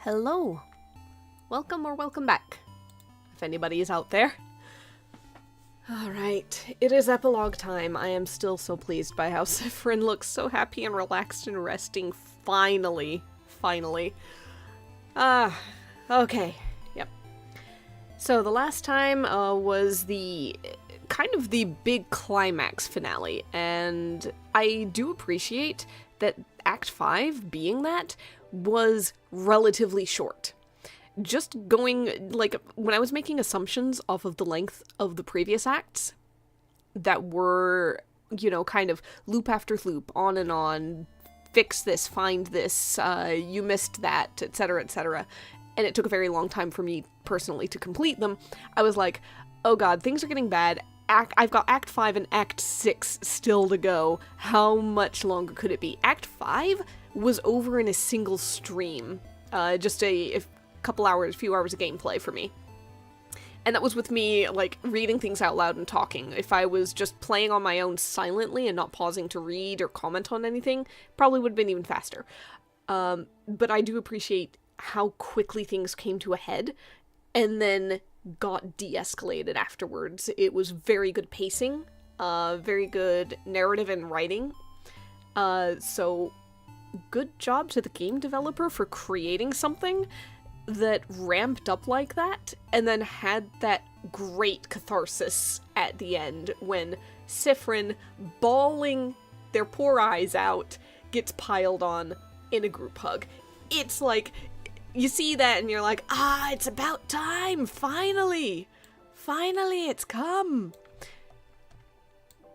Hello. Welcome or welcome back, if anybody is out there. Alright, it is epilogue time. I am still so pleased by how Sifrin looks so happy and relaxed and resting. Finally. Okay. Yep. So the last time was the kind of the big climax finale, and I do appreciate that Act 5, being that, was relatively short. Just going, like, when I was making assumptions off of the length of the previous acts that were, you know, kind of loop after loop, on and on, fix this, find this, you missed that, etc., and it took a very long time for me personally to complete them, I was like, oh god, things are getting bad. I've got Act 5 and Act 6 still to go. How much longer could it be? Act 5 was over in a single stream. Just a few hours of gameplay for me. And that was with me, like, reading things out loud and talking. If I was just playing on my own silently and not pausing to read or comment on anything, probably would have been even faster. But I do appreciate how quickly things came to a head, and then got de-escalated afterwards. It was very good pacing, very good narrative and writing. So good job to the game developer for creating something that ramped up like that, and then had that great catharsis at the end when Sifrin, bawling their poor eyes out, gets piled on in a group hug. It's like, you see that and you're like, it's about time, finally! Finally, it's come!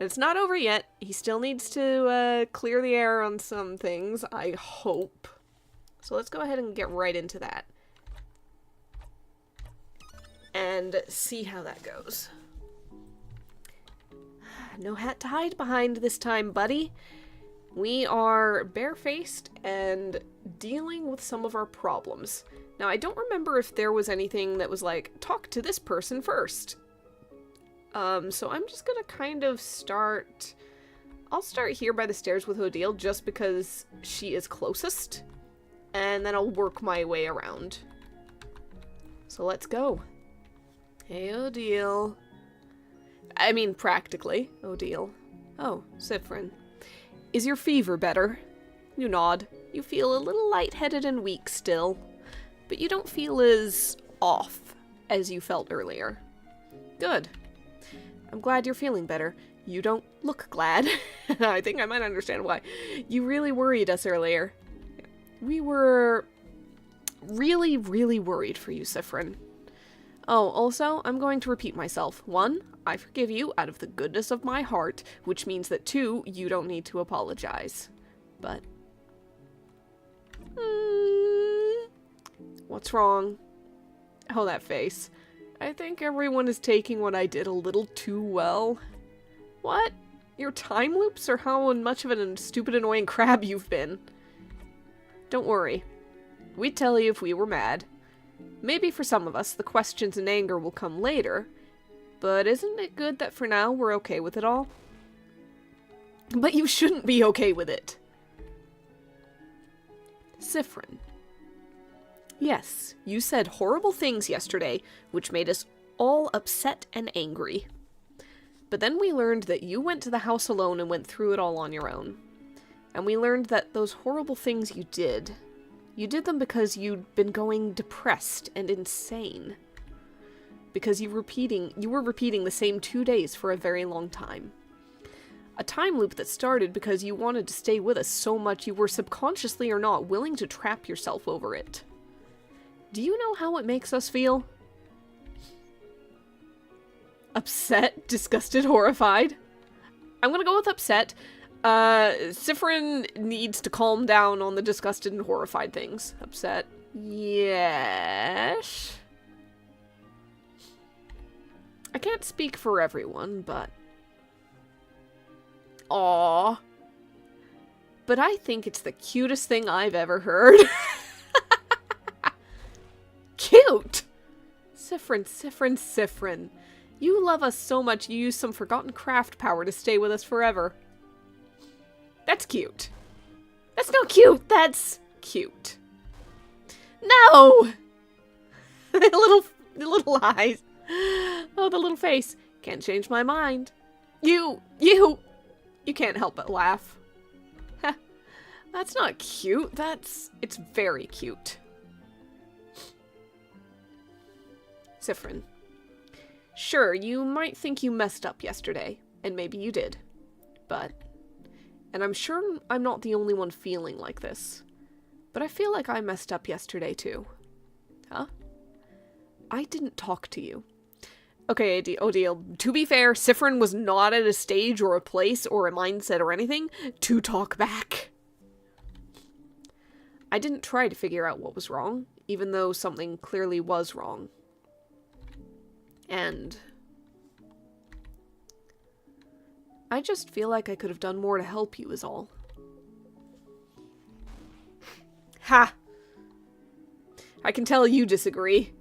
It's not over yet. He still needs to clear the air on some things, I hope. So let's go ahead and get right into that. And see how that goes. No hat to hide behind this time, buddy. We are barefaced and dealing with some of our problems. Now, I don't remember if there was anything that was like, talk to this person first. So I'm just gonna kind of start... I'll start here by the stairs with Odile, just because she is closest. And then I'll work my way around. So let's go. Hey, Odile. I mean, practically, Odile. Oh, Sifrin. Is your fever better? You nod. You feel a little lightheaded and weak still, but you don't feel as off as you felt earlier. Good. I'm glad you're feeling better. You don't look glad. I think I might understand why. You really worried us earlier. We were really, really worried for you, Sifrin. Oh, also, I'm going to repeat myself. 1, I forgive you out of the goodness of my heart, which means that 2, you don't need to apologize. But... what's wrong? Oh, that face. I think everyone is taking what I did a little too well. What? Your time loops, or how much of a stupid annoying crab you've been? Don't worry. We'd tell you if we were mad. Maybe for some of us, the questions and anger will come later, but isn't it good that for now we're okay with it all? But you shouldn't be okay with it. Sifrin. Yes, you said horrible things yesterday, which made us all upset and angry. But then we learned that you went to the house alone and went through it all on your own. And we learned that those horrible things you did them because you'd been going depressed and insane. Because you were repeating the same 2 days for a very long time. A time loop that started because you wanted to stay with us so much you were subconsciously or not willing to trap yourself over it. Do you know how it makes us feel? Upset, disgusted, horrified? I'm gonna go with upset. Sifrin needs to calm down on the disgusted and horrified things. Upset. Yes. I can't speak for everyone, but... Aww. But I think it's the cutest thing I've ever heard. Cute! Sifrin. You love us so much you use some forgotten craft power to stay with us forever. That's cute. That's not cute, that's cute. No! the little eyes. Oh, the little face. Can't change my mind. You can't help but laugh. That's not cute. It's very cute. Siffrin. Sure, you might think you messed up yesterday, and maybe you did. And I'm sure I'm not the only one feeling like this, but I feel like I messed up yesterday too. Huh? I didn't talk to you. Okay, Odile, to be fair, Siffrin was not at a stage or a place or a mindset or anything to talk back. I didn't try to figure out what was wrong, even though something clearly was wrong. And I just feel like I could have done more to help you is all. Ha! I can tell you disagree.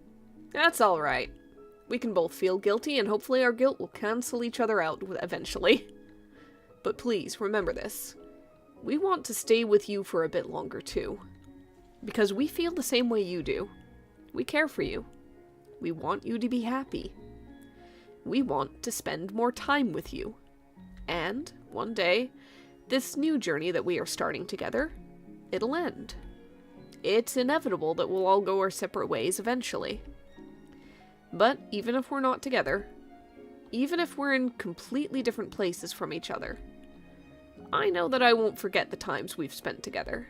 That's alright. We can both feel guilty, and hopefully our guilt will cancel each other out eventually. But please, remember this. We want to stay with you for a bit longer, too. Because we feel the same way you do. We care for you. We want you to be happy. We want to spend more time with you. And, one day, this new journey that we are starting together, it'll end. It's inevitable that we'll all go our separate ways eventually. But even if we're not together, even if we're in completely different places from each other, I know that I won't forget the times we've spent together.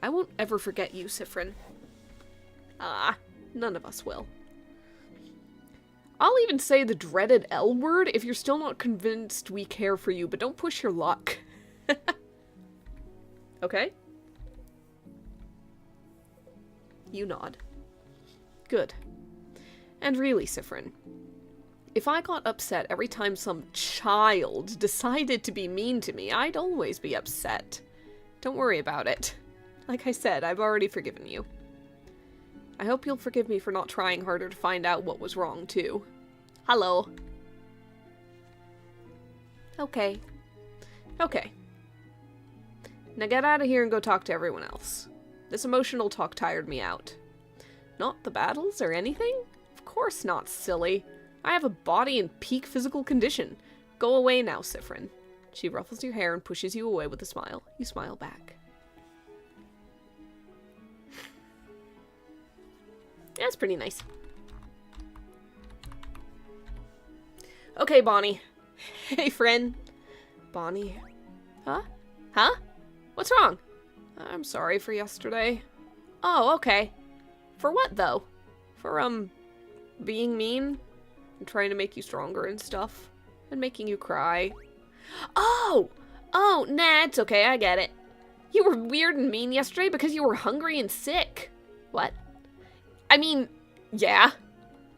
I won't ever forget you, Siffrin. None of us will. I'll even say the dreaded L word if you're still not convinced we care for you, but don't push your luck. Okay? You nod. Good. And really, Siffrin, if I got upset every time some child decided to be mean to me, I'd always be upset. Don't worry about it. Like I said, I've already forgiven you. I hope you'll forgive me for not trying harder to find out what was wrong, too. Hello. Okay. Okay. Now get out of here and go talk to everyone else. This emotional talk tired me out. Not the battles or anything? Of course not, silly. I have a body in peak physical condition. Go away now, Siffrin. She ruffles your hair and pushes you away with a smile. You smile back. That's pretty nice. Okay, Bonnie. Hey, friend. Bonnie. Huh? Huh? What's wrong? I'm sorry for yesterday. Oh, okay. For what, though? For, being mean? And trying to make you stronger and stuff? And making you cry? Oh! Oh, nah, it's okay, I get it. You were weird and mean yesterday because you were hungry and sick. What? I mean, yeah.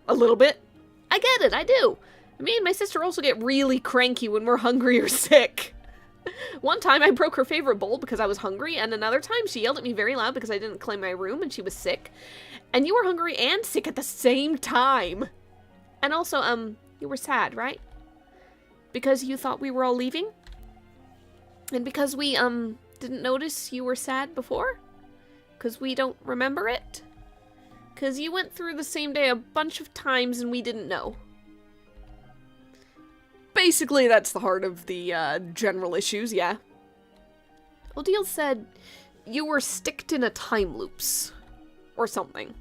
A little bit. I get it, I do. Me and my sister also get really cranky when we're hungry or sick. One time I broke her favorite bowl because I was hungry, and another time she yelled at me very loud because I didn't clean my room and she was sick. And you were hungry and sick at the same time. And also, you were sad, right? Because you thought we were all leaving? And because we, didn't notice you were sad before? Because we don't remember it? Because you went through the same day a bunch of times and we didn't know. Basically, that's the heart of the, general issues, yeah. Odile said you were sticked in a time loops. Or something.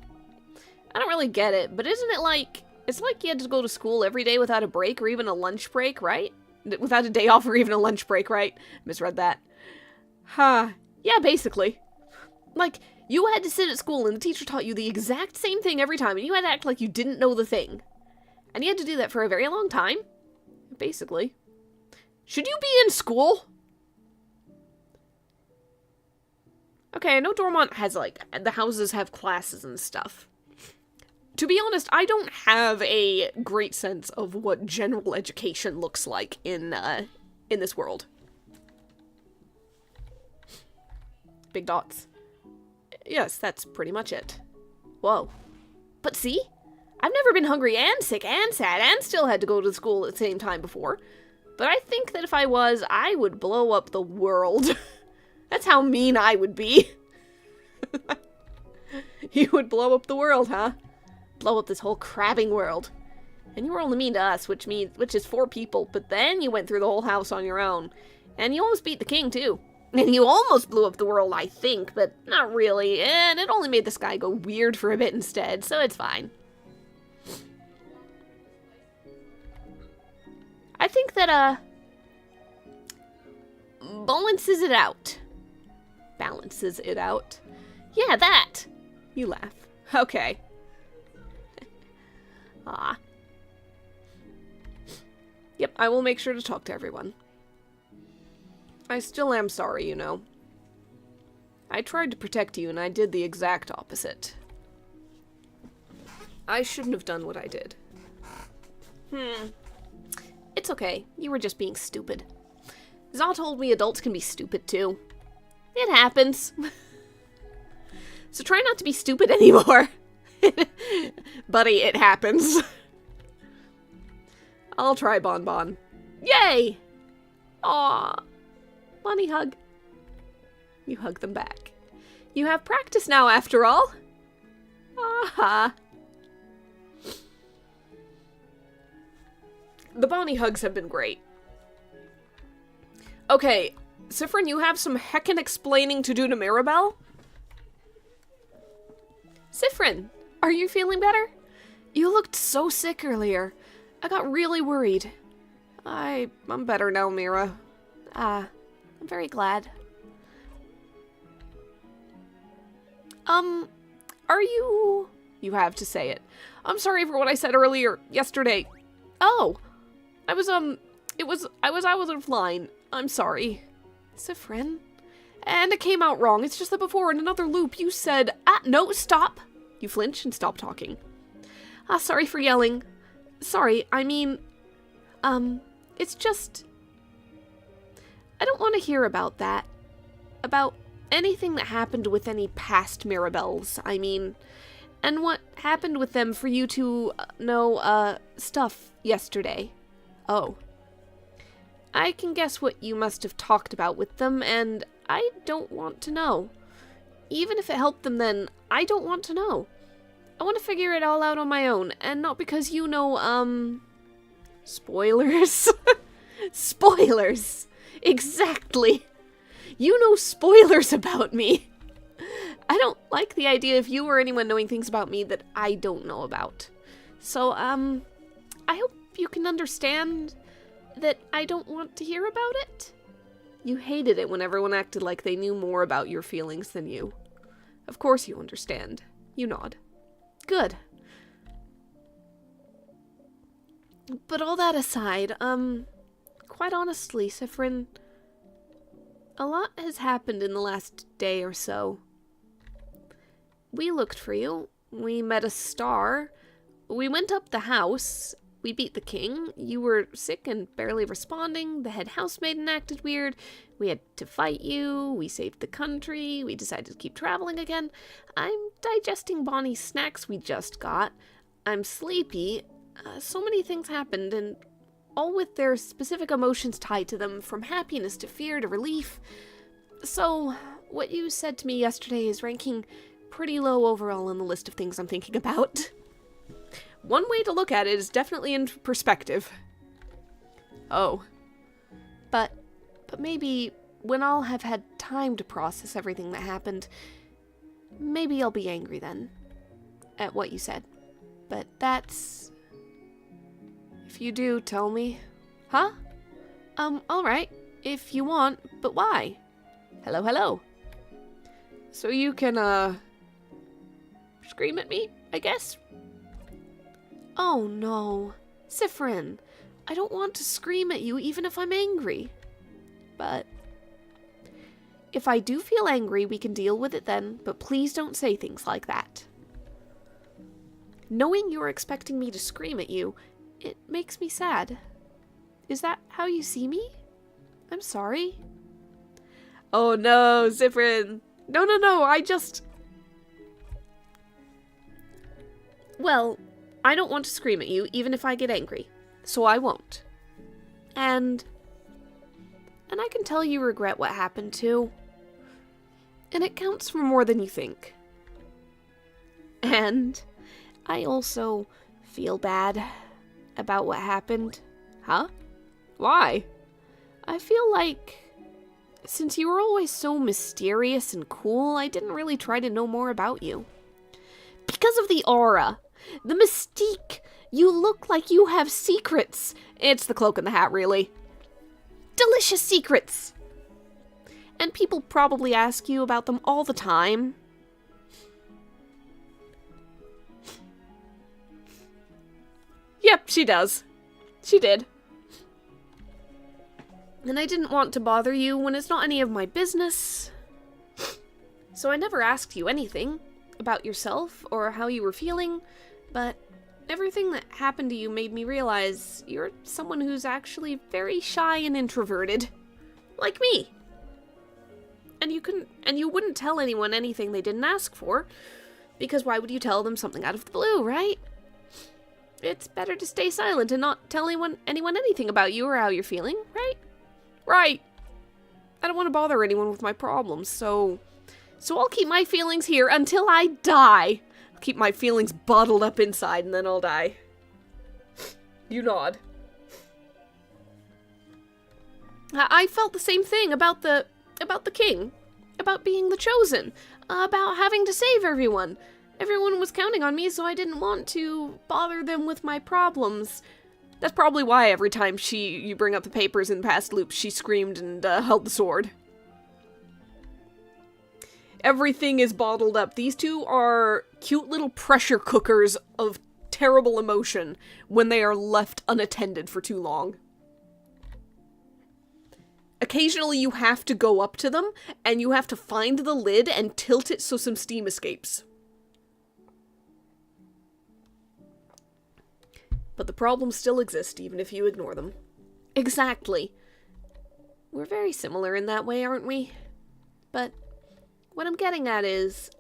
I don't really get it, but isn't it like... It's like you had to go to school every day without a break or even a lunch break, right? Without a day off or even a lunch break, right? Misread that. Yeah, basically. Like, you had to sit at school and the teacher taught you the exact same thing every time and you had to act like you didn't know the thing. And you had to do that for a very long time. Basically. Should you be in school? Okay, I know Dormont has, like, the houses have classes and stuff. To be honest, I don't have a great sense of what general education looks like in this world. Big dots. Yes, that's pretty much it. Whoa. But see? I've never been hungry and sick and sad and still had to go to school at the same time before. But I think that if I was, I would blow up the world. That's how mean I would be. You would blow up the world, huh? Blow up this whole crabbing world. And you were only mean to us, which is 4 people, but then you went through the whole house on your own. And you almost beat the king, too. And you almost blew up the world, I think, but not really. And it only made the sky go weird for a bit instead, so it's fine. I think that, balances it out. Balances it out. Yeah, that! You laugh. Okay. Ah. Yep, I will make sure to talk to everyone. I still am sorry, you know. I tried to protect you, and I did the exact opposite. I shouldn't have done what I did. It's okay. You were just being stupid. Za told me adults can be stupid, too. It happens. So try not to be stupid anymore. Buddy, it happens. I'll try Bonbon. Yay! Aw. Bunny hug. You hug them back. You have practice now, after all. Aha. The Bonnie hugs have been great. Okay, Sifrin, you have some heckin' explaining to do to Mirabelle? Sifrin, are you feeling better? You looked so sick earlier. I got really worried. I'm better now, Mira. I'm very glad. Are you... You have to say it. I'm sorry for what I said earlier, yesterday. Oh, I was out of line. I'm sorry. Sifrin? And it came out wrong. It's just that before, in another loop, you said, no, stop. You flinch and stop talking. Sorry for yelling. Sorry, I mean, it's just... I don't want to hear about that. About anything that happened with any past Mirabelles, I mean. And what happened with them for you to know, stuff yesterday. Oh. I can guess what you must have talked about with them, and I don't want to know. Even if it helped them then, I don't want to know. I want to figure it all out on my own, and not because you know, spoilers? Spoilers! Exactly! You know spoilers about me! I don't like the idea of you or anyone knowing things about me that I don't know about. So, I hope you can understand that I don't want to hear about it. You hated it when everyone acted like they knew more about your feelings than you. Of course you understand. You nod. Good. But all that aside, quite honestly, Sifrin, a lot has happened in the last day or so. We looked for you. We met a star. We went up the house. We beat the king. You were sick and barely responding. The head housemaiden acted weird. We had to fight you. We saved the country. We decided to keep traveling again. I'm digesting Bonnie's snacks we just got. I'm sleepy. So many things happened, and all with their specific emotions tied to them, from happiness to fear to relief. So, what you said to me yesterday is ranking pretty low overall on the list of things I'm thinking about. One way to look at it is definitely in perspective. Oh. But maybe when I'll have had time to process everything that happened, maybe I'll be angry then at what you said. But that's... If you do, tell me. Huh? Alright. If you want, but why? Hello, hello. So you can, scream at me, I guess? Oh no. Sifrin, I don't want to scream at you even if I'm angry. But if I do feel angry, we can deal with it then, but please don't say things like that. Knowing you're expecting me to scream at you, it makes me sad. Is that how you see me? I'm sorry. Oh no, Sifrin. No, I just... Well, I don't want to scream at you, even if I get angry. So I won't. And I can tell you regret what happened too. And it counts for more than you think. And I also feel bad about what happened. Huh? Why? I feel like since you were always so mysterious and cool, I didn't really try to know more about you. Because of the aura, the mystique, you look like you have secrets. It's the cloak and the hat, really. Delicious secrets. And people probably ask you about them all the time. Yep, she does. She did. And I didn't want to bother you when it's not any of my business. So I never asked you anything about yourself or how you were feeling, but everything that happened to you made me realize you're someone who's actually very shy and introverted. Like me. And you wouldn't tell anyone anything they didn't ask for, because why would you tell them something out of the blue, right? It's better to stay silent and not tell anyone anything about you or how you're feeling, right? Right. I don't want to bother anyone with my problems, so I'll keep my feelings here until I die. I'll keep my feelings bottled up inside and then I'll die. You nod. I felt the same thing about the king, about being the chosen, about having to save everyone. Everyone was counting on me, so I didn't want to bother them with my problems. That's probably why every time you bring up the papers in past loops, she screamed and held the sword. Everything is bottled up. These two are cute little pressure cookers of terrible emotion when they are left unattended for too long. Occasionally you have to go up to them, and you have to find the lid and tilt it so some steam escapes. But the problems still exist, even if you ignore them. Exactly. We're very similar in that way, aren't we? But what I'm getting at is,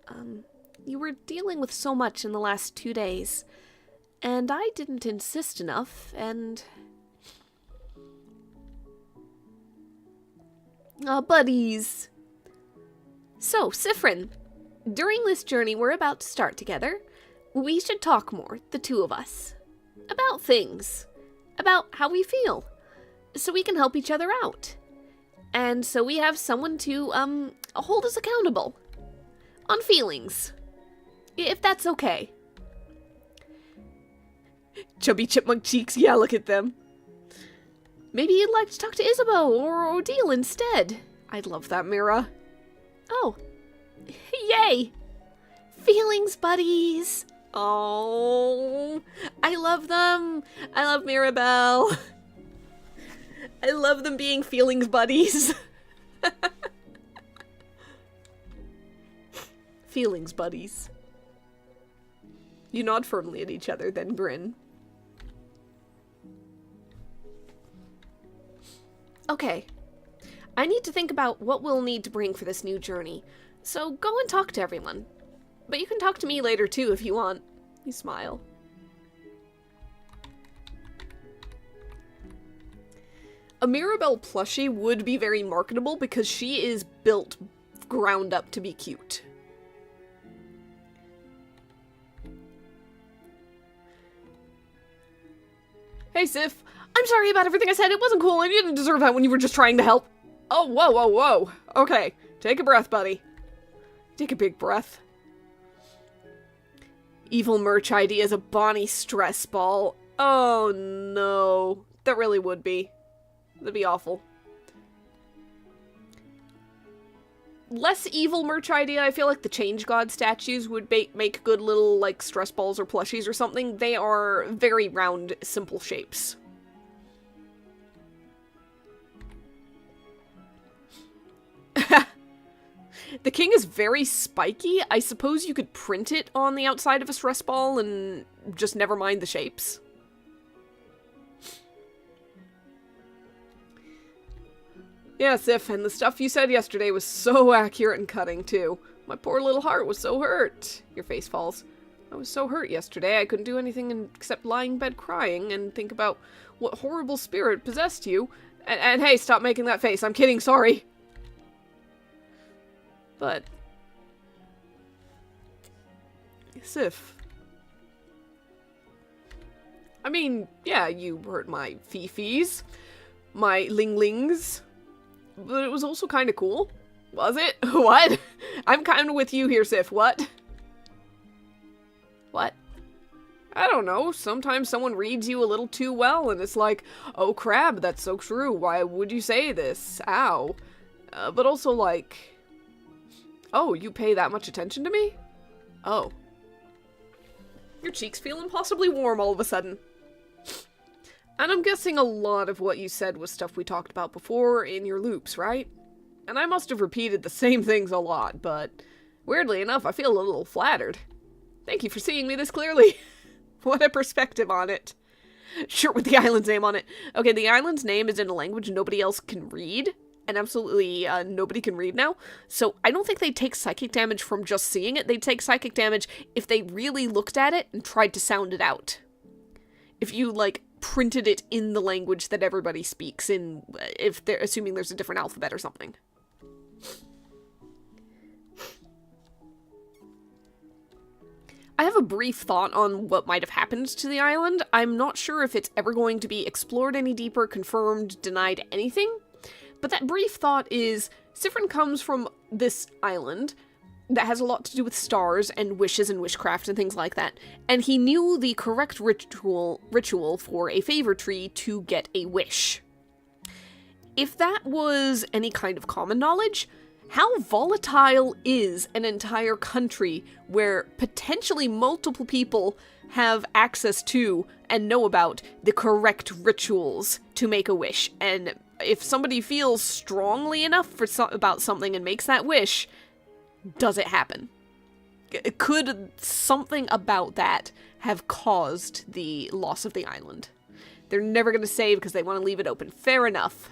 you were dealing with so much in the last 2 days, and I didn't insist enough, and... buddies. So, Sifrin, during this journey we're about to start together, we should talk more, the two of us. About things. About how we feel. So we can help each other out. And so we have someone to, hold us accountable. On feelings. If that's okay. Chubby chipmunk cheeks, yeah, look at them. Maybe you'd like to talk to Isabeau or Odile instead. I'd love that, Mira. Oh. Yay! Feelings buddies! Oh, I love them. I love Mirabelle. I love them being feelings buddies. Feelings buddies. You nod firmly at each other, then grin. Okay. I need to think about what we'll need to bring for this new journey. So go and talk to everyone. But you can talk to me later too if you want. You smile. A Mirabelle plushie would be very marketable because she is built ground up to be cute. Hey Sif, I'm sorry about everything I said. It wasn't cool. I didn't deserve that when you were just trying to help. Oh, whoa, whoa, whoa. Okay, take a breath, buddy. Take a big breath. Evil merch idea is a Bonnie stress ball. Oh no. That really would be. That'd be awful. Less evil merch idea, I feel like the Change God statues would make good little, like, stress balls or plushies or something. They are very round, simple shapes. The king is very spiky. I suppose you could print it on the outside of a stress ball and just never mind the shapes. Yeah, Sif, and the stuff you said yesterday was so accurate and cutting, too. My poor little heart was so hurt. Your face falls. I was so hurt yesterday, I couldn't do anything except lie in bed crying and think about what horrible spirit possessed you. And hey, stop making that face. I'm kidding, sorry. But Sif. I mean, yeah, you hurt my Fifis, my Linglings, but it was also kind of cool. Was it? What? I'm kind of with you here, Sif. What? What? I don't know. Sometimes someone reads you a little too well, and it's like, oh crap, that's so true. Why would you say this? Ow. But also like, oh, you pay that much attention to me? Oh. Your cheeks feel impossibly warm all of a sudden. And I'm guessing a lot of what you said was stuff we talked about before in your loops, right? And I must have repeated the same things a lot, but weirdly enough, I feel a little flattered. Thank you for seeing me this clearly. What a perspective on it. Sure, with the island's name on it. Okay, the island's name is in a language nobody else can read, and absolutely nobody can read now. So I don't think they'd take psychic damage from just seeing it. They'd take psychic damage if they really looked at it and tried to sound it out. If you, like, printed it in the language that everybody speaks in, if they're assuming there's a different alphabet or something. I have a brief thought on what might have happened to the island. I'm not sure if it's ever going to be explored any deeper, confirmed, denied, anything. But that brief thought is, Siffrin comes from this island that has a lot to do with stars and wishes and witchcraft and things like that. And he knew the correct ritual for a favor tree to get a wish. If that was any kind of common knowledge, how volatile is an entire country where potentially multiple people have access to and know about the correct rituals to make a wish? And if somebody feels strongly enough for about something and makes that wish, does it happen? Could something about that have caused the loss of the island? They're never going to say because they want to leave it open. Fair enough.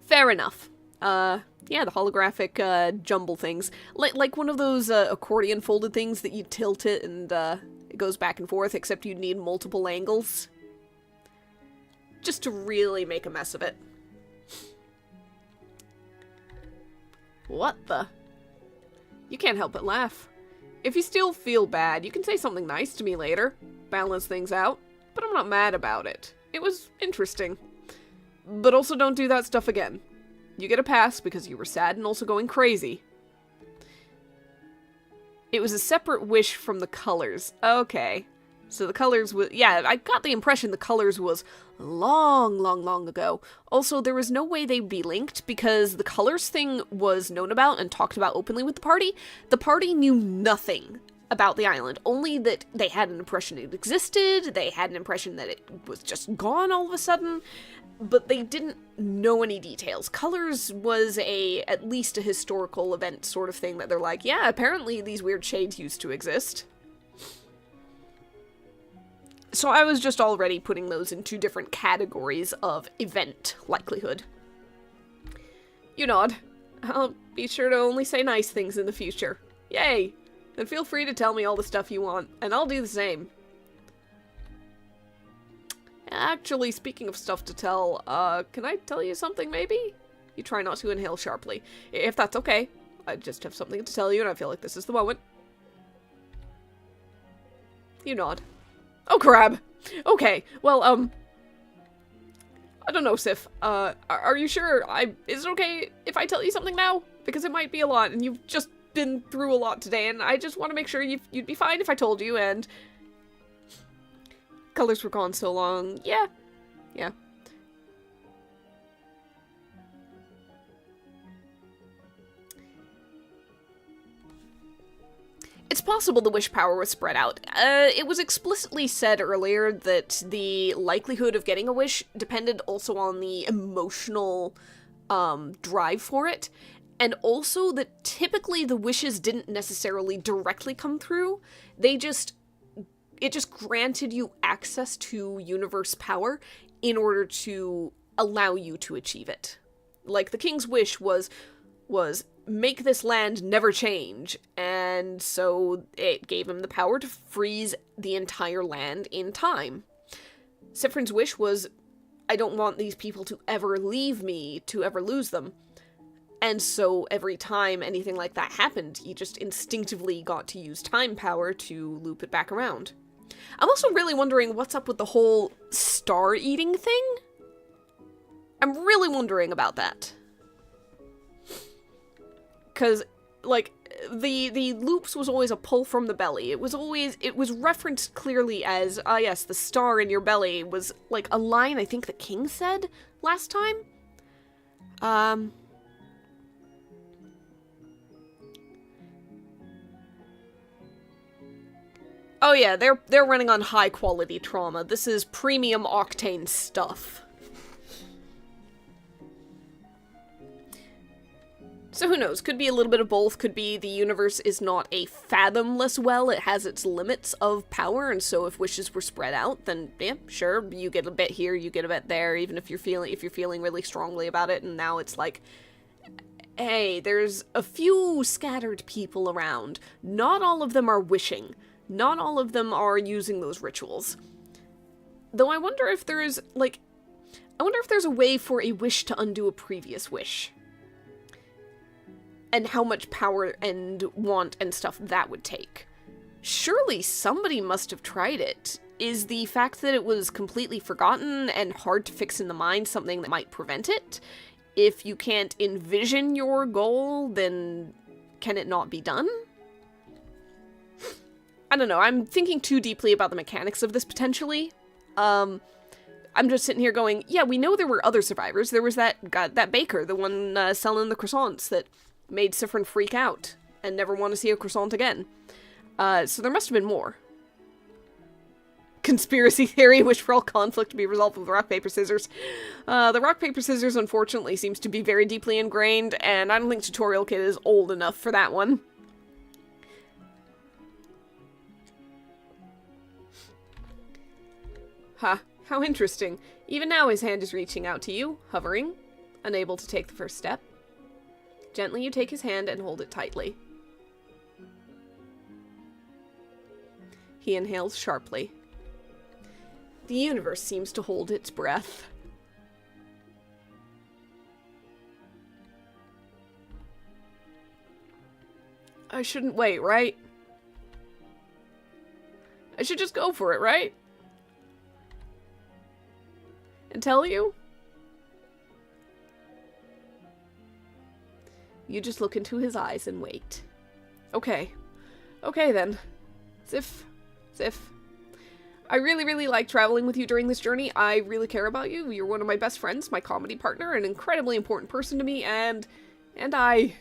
Fair enough. Yeah, the holographic, jumble things. Like one of those, accordion folded things that you tilt it and, it goes back and forth, except you need multiple angles. Just to really make a mess of it. What the? You can't help but laugh. If you still feel bad, you can say something nice to me later. Balance things out. But I'm not mad about it. It was interesting. But also don't do that stuff again. You get a pass because you were sad and also going crazy. It was a separate wish from the colors. Okay. So the colors was... Yeah, I got the impression the colors was long ago. Also, there was no way they'd be linked because the colors thing was known about and talked about openly with the party. The party knew nothing about the island, only that they had an impression it existed, they had an impression that it was just gone all of a sudden, but they didn't know any details. Colors was at least a historical event sort of thing that they're like, yeah, apparently these weird shades used to exist. So I was just already putting those in two different categories of event likelihood. You nod. I'll be sure to only say nice things in the future. Yay! Then feel free to tell me all the stuff you want, and I'll do the same. Actually, speaking of stuff to tell, can I tell you something, maybe? You try not to inhale sharply. If that's okay. I just have something to tell you, and I feel like this is the moment. You nod. Oh, crab! Okay, well, I don't know, Sif. Are you sure? Is it okay if I tell you something now? Because it might be a lot, and you've just been through a lot today, and I just want to make sure you'd be fine if I told you, and... Colors were gone so long. Yeah. Yeah. It's possible the wish power was spread out. It was explicitly said earlier that the likelihood of getting a wish depended also on the emotional drive for it, and also that typically the wishes didn't necessarily directly come through. It just granted you access to universe power in order to allow you to achieve it. Like, the king's wish was make this land never change, and so it gave him the power to freeze the entire land in time. Siffrin's wish was, I don't want these people to ever leave me, to ever lose them. And so every time anything like that happened, you just instinctively got to use time power to loop it back around. I'm also really wondering what's up with the whole star-eating thing. I'm really wondering about that. Because, like, the loops was always a pull from the belly. It was referenced clearly as, yes, the star in your belly was, like, a line I think the king said last time. Oh yeah, they're running on high quality trauma. This is premium octane stuff. So who knows, could be a little bit of both, could be the universe is not a fathomless well, it has its limits of power, and so if wishes were spread out, then yeah, sure, you get a bit here, you get a bit there, even if you're feeling really strongly about it, and now it's like, hey, there's a few scattered people around. Not all of them are wishing. Not all of them are using those rituals. Though I wonder if there's, like, a way for a wish to undo a previous wish. And how much power and want and stuff that would take. Surely somebody must have tried it. Is the fact that it was completely forgotten and hard to fix in the mind something that might prevent it? If you can't envision your goal, then can it not be done? I don't know, I'm thinking too deeply about the mechanics of this potentially. I'm just sitting here going, yeah, we know there were other survivors. There was that baker, the one selling the croissants that made Siffrin freak out and never want to see a croissant again. So there must have been more. Conspiracy theory, wish for all conflict to be resolved with rock, paper, scissors. The rock, paper, scissors, unfortunately, seems to be very deeply ingrained, and I don't think Tutorial Kid is old enough for that one. Huh, how interesting. Even now his hand is reaching out to you, hovering, unable to take the first step. Gently you take his hand and hold it tightly. He inhales sharply. The universe seems to hold its breath. I shouldn't wait, right? I should just go for it, right? And tell you? You just look into his eyes and wait. Okay. Okay then. Sif. I really, really like traveling with you during this journey. I really care about you. You're one of my best friends, my comedy partner, an incredibly important person to me, and I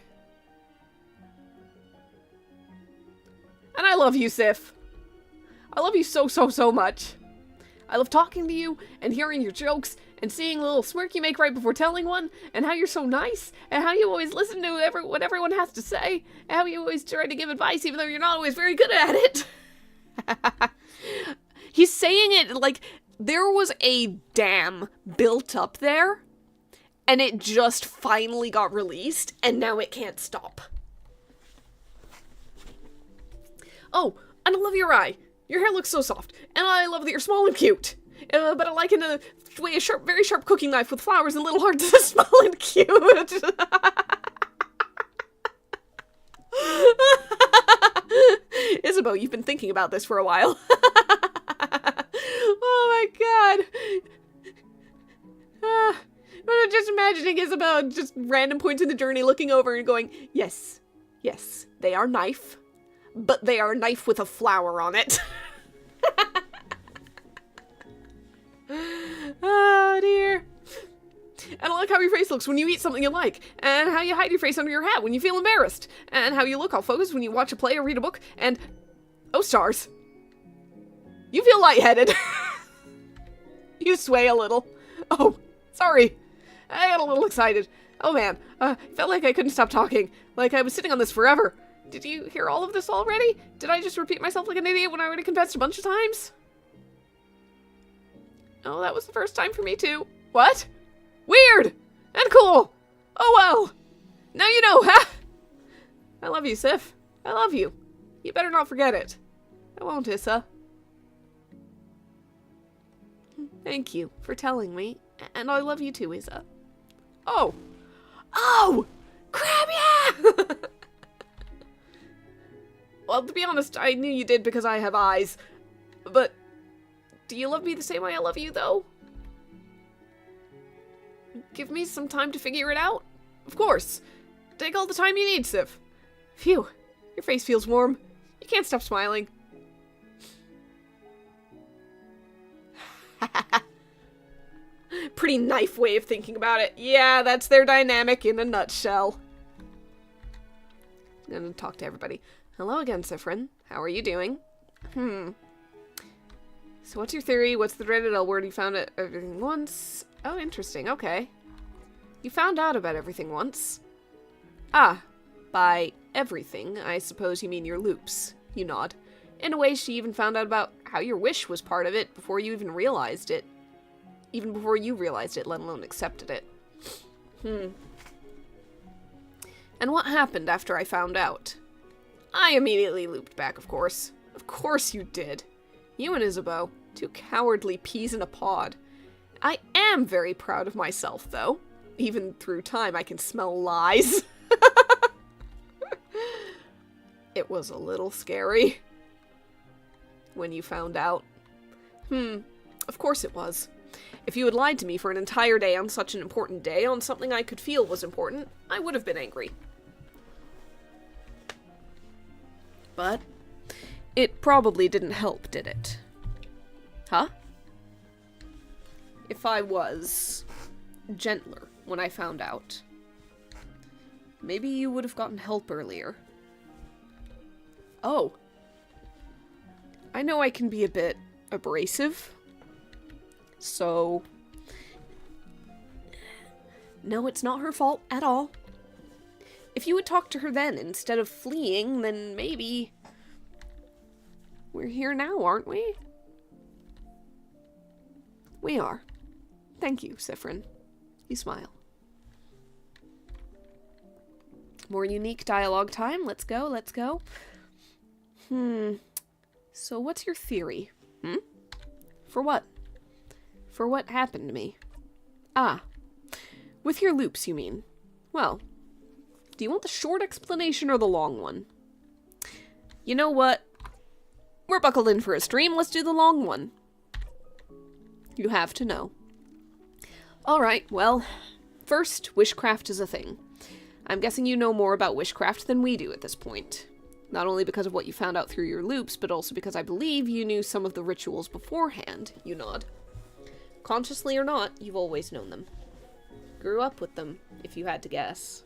love you, Sif. I love you so, so, so much. I love talking to you, and hearing your jokes, and seeing the little smirk you make right before telling one, and how you're so nice, and how you always listen to what everyone has to say, and how you always try to give advice even though you're not always very good at it. He's saying it like there was a dam built up there, and it just finally got released, and now it can't stop. Oh, and I love your eye. Your hair looks so soft, and I love that you're small and cute. But I like in a way a very sharp cooking knife with flowers and little hearts is small and cute. Isabeau, you've been thinking about this for a while. Oh my god. I'm just imagining Isabeau at just random points in the journey looking over and going, yes, they are knife, but they are knife with a flower on it. Oh dear. And I like how your face looks when you eat something you like, and how you hide your face under your hat when you feel embarrassed, and how you look all focused when you watch a play or read a book, and oh stars, you feel lightheaded. You sway a little. Oh, sorry. I got a little excited. Oh man, felt like I couldn't stop talking, like I was sitting on this forever. Did you hear all of this already? Did I just repeat myself like an idiot when I already confessed a bunch of times? Oh, that was the first time for me too. What? Weird! And cool! Oh well! Now you know, ha! I love you, Sif. I love you. You better not forget it. I won't, Issa. Thank you for telling me. And I love you too, Issa. Oh! Oh! Well, to be honest, I knew you did because I have eyes. But do you love me the same way I love you, though? Give me some time to figure it out? Of course. Take all the time you need, Sif. Phew. Your face feels warm. You can't stop smiling. Pretty knife way of thinking about it. Yeah, that's their dynamic in a nutshell. I'm gonna talk to everybody. Hello again, Sifrin. How are you doing? So what's your theory? What's the dreaded L word? You found it everything once? Oh, interesting. Okay. You found out about everything once. Ah, by everything, I suppose you mean your loops. You nod. In a way, she even found out about how your wish was part of it before you even realized it. Even before you realized it, let alone accepted it. And what happened after I found out? I immediately looped back, of course. Of course you did. You and Isabeau, two cowardly peas in a pod. I am very proud of myself, though. Even through time, I can smell lies. It was a little scary. When you found out. Of course it was. If you had lied to me for an entire day on such an important day, on something I could feel was important, I would have been angry. But it probably didn't help, did it? Huh? If I was gentler when I found out, maybe you would have gotten help earlier. Oh. I know I can be a bit abrasive. So, no, it's not her fault at all. If you had talked to her then instead of fleeing, then maybe we're here now, aren't we? We are. Thank you, Sifrin. You smile. More unique dialogue time. Let's go, let's go. So what's your theory? For what? For what happened to me? Ah. With your loops, you mean? Well, do you want the short explanation or the long one? You know what? We're buckled in for a stream. Let's do the long one. You have to know. Alright, well, first, wishcraft is a thing. I'm guessing you know more about wishcraft than we do at this point. Not only because of what you found out through your loops, but also because I believe you knew some of the rituals beforehand. You nod. Consciously or not, you've always known them. Grew up with them, if you had to guess.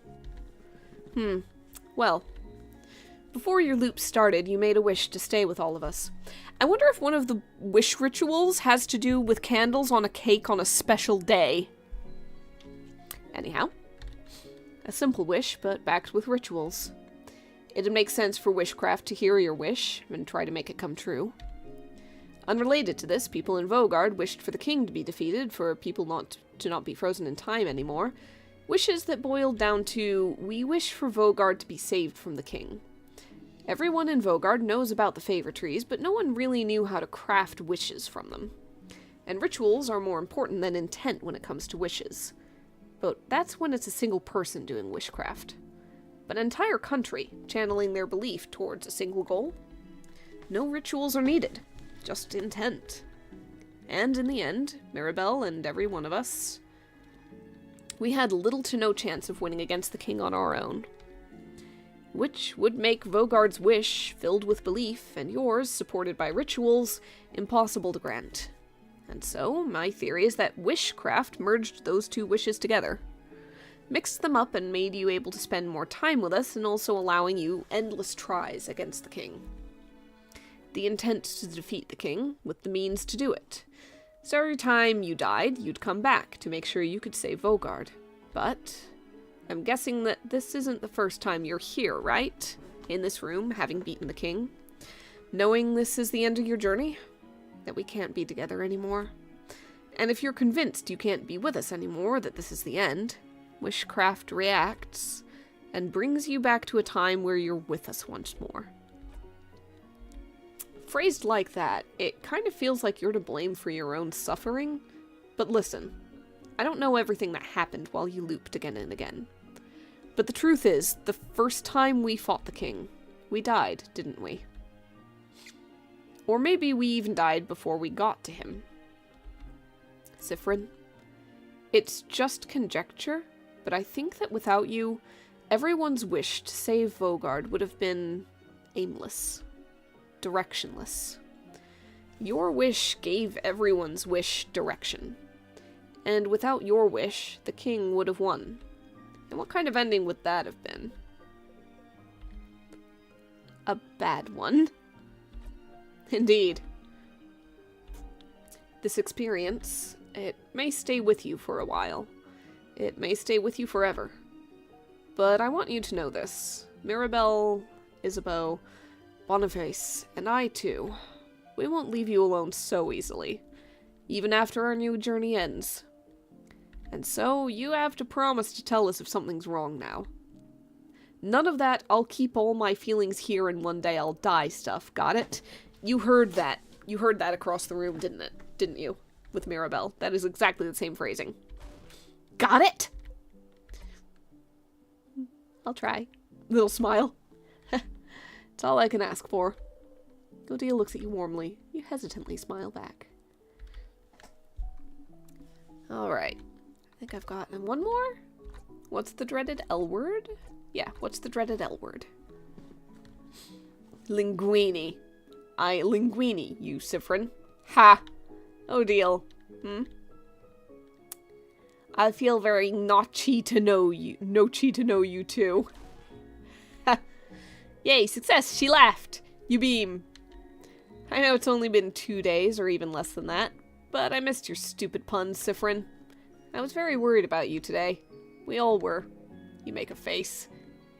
Well, before your loop started, you made a wish to stay with all of us. I wonder if one of the wish rituals has to do with candles on a cake on a special day. Anyhow, a simple wish, but backed with rituals. It'd make sense for wishcraft to hear your wish and try to make it come true. Unrelated to this, people in Vogard wished for the king to be defeated, for people to not be frozen in time anymore. Wishes that boiled down to, we wish for Vogard to be saved from the king. Everyone in Vogard knows about the favor trees, but no one really knew how to craft wishes from them. And rituals are more important than intent when it comes to wishes. But that's when it's a single person doing wishcraft. But an entire country channeling their belief towards a single goal? No rituals are needed. Just intent. And in the end, Mirabelle and every one of us, we had little to no chance of winning against the king on our own. Which would make Vogard's wish, filled with belief, and yours, supported by rituals, impossible to grant. And so, my theory is that wishcraft merged those two wishes together. Mixed them up and made you able to spend more time with us, and also allowing you endless tries against the king. The intent to defeat the king, with the means to do it. So every time you died, you'd come back to make sure you could save Vogard. But I'm guessing that this isn't the first time you're here, right? In this room, having beaten the king. Knowing this is the end of your journey? That we can't be together anymore? And if you're convinced you can't be with us anymore, that this is the end, wishcraft reacts and brings you back to a time where you're with us once more. Phrased like that, it kind of feels like you're to blame for your own suffering. But listen, I don't know everything that happened while you looped again and again. But the truth is, the first time we fought the king, We died, didn't we? Or maybe we even died before we got to him. Siffrin, it's just conjecture, but I think that without you, everyone's wish to save Vogard would have been aimless, directionless. Your wish gave everyone's wish direction. And without your wish, the king would have won. And what kind of ending would that have been? A bad one. Indeed. This experience, it may stay with you for a while. It may stay with you forever. But I want you to know this. Mirabelle, Isabeau, Boniface, and I too, we won't leave you alone so easily, even after our new journey ends. And so, you have to promise to tell us if something's wrong now. None of that, I'll keep all my feelings here and one day I'll die stuff, got it? You heard that. You heard that across the room, didn't you? With Mirabelle. That is exactly the same phrasing. Got it? I'll try. Little smile. It's all I can ask for. Odile looks at you warmly. You hesitantly smile back. Alright. I think I've got one more? What's the dreaded L word? Yeah, what's the dreaded L word? Linguini. Linguini, you Siffrin. Ha! Odile. I feel very notchy to know you too. Ha! Yay, success! She laughed! You beam. I know it's only been 2 days, or even less than that, but I missed your stupid puns, Siffrin. I was very worried about you today. We all were. You make a face.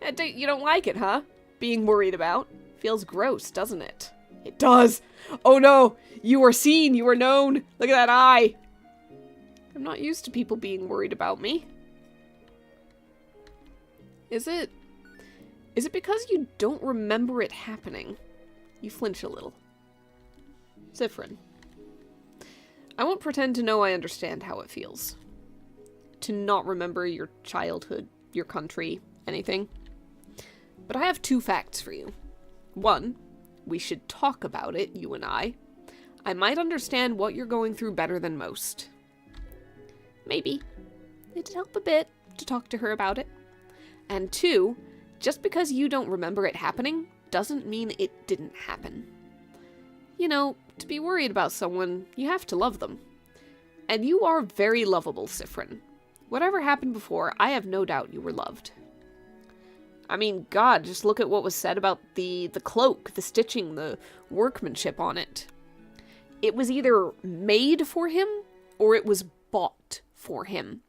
You don't like it, huh? Being worried about? Feels gross, doesn't it? It does! Oh no! You are seen! You are known! Look at that eye! I'm not used to people being worried about me. Is it because you don't remember it happening? You flinch a little. Siffrin. I won't pretend to know I understand how it feels. To not remember your childhood, your country, anything. But I have 2 facts for you. 1, we should talk about it, you and I. I might understand what you're going through better than most. Maybe. It'd help a bit to talk to her about it. And 2, just because you don't remember it happening doesn't mean it didn't happen. You know, to be worried about someone, you have to love them. And you are very lovable, Siffrin. Whatever happened before, I have no doubt you were loved. I mean, God, just look at what was said about the cloak, the stitching, the workmanship on it. It was either made for him, or it was bought for him.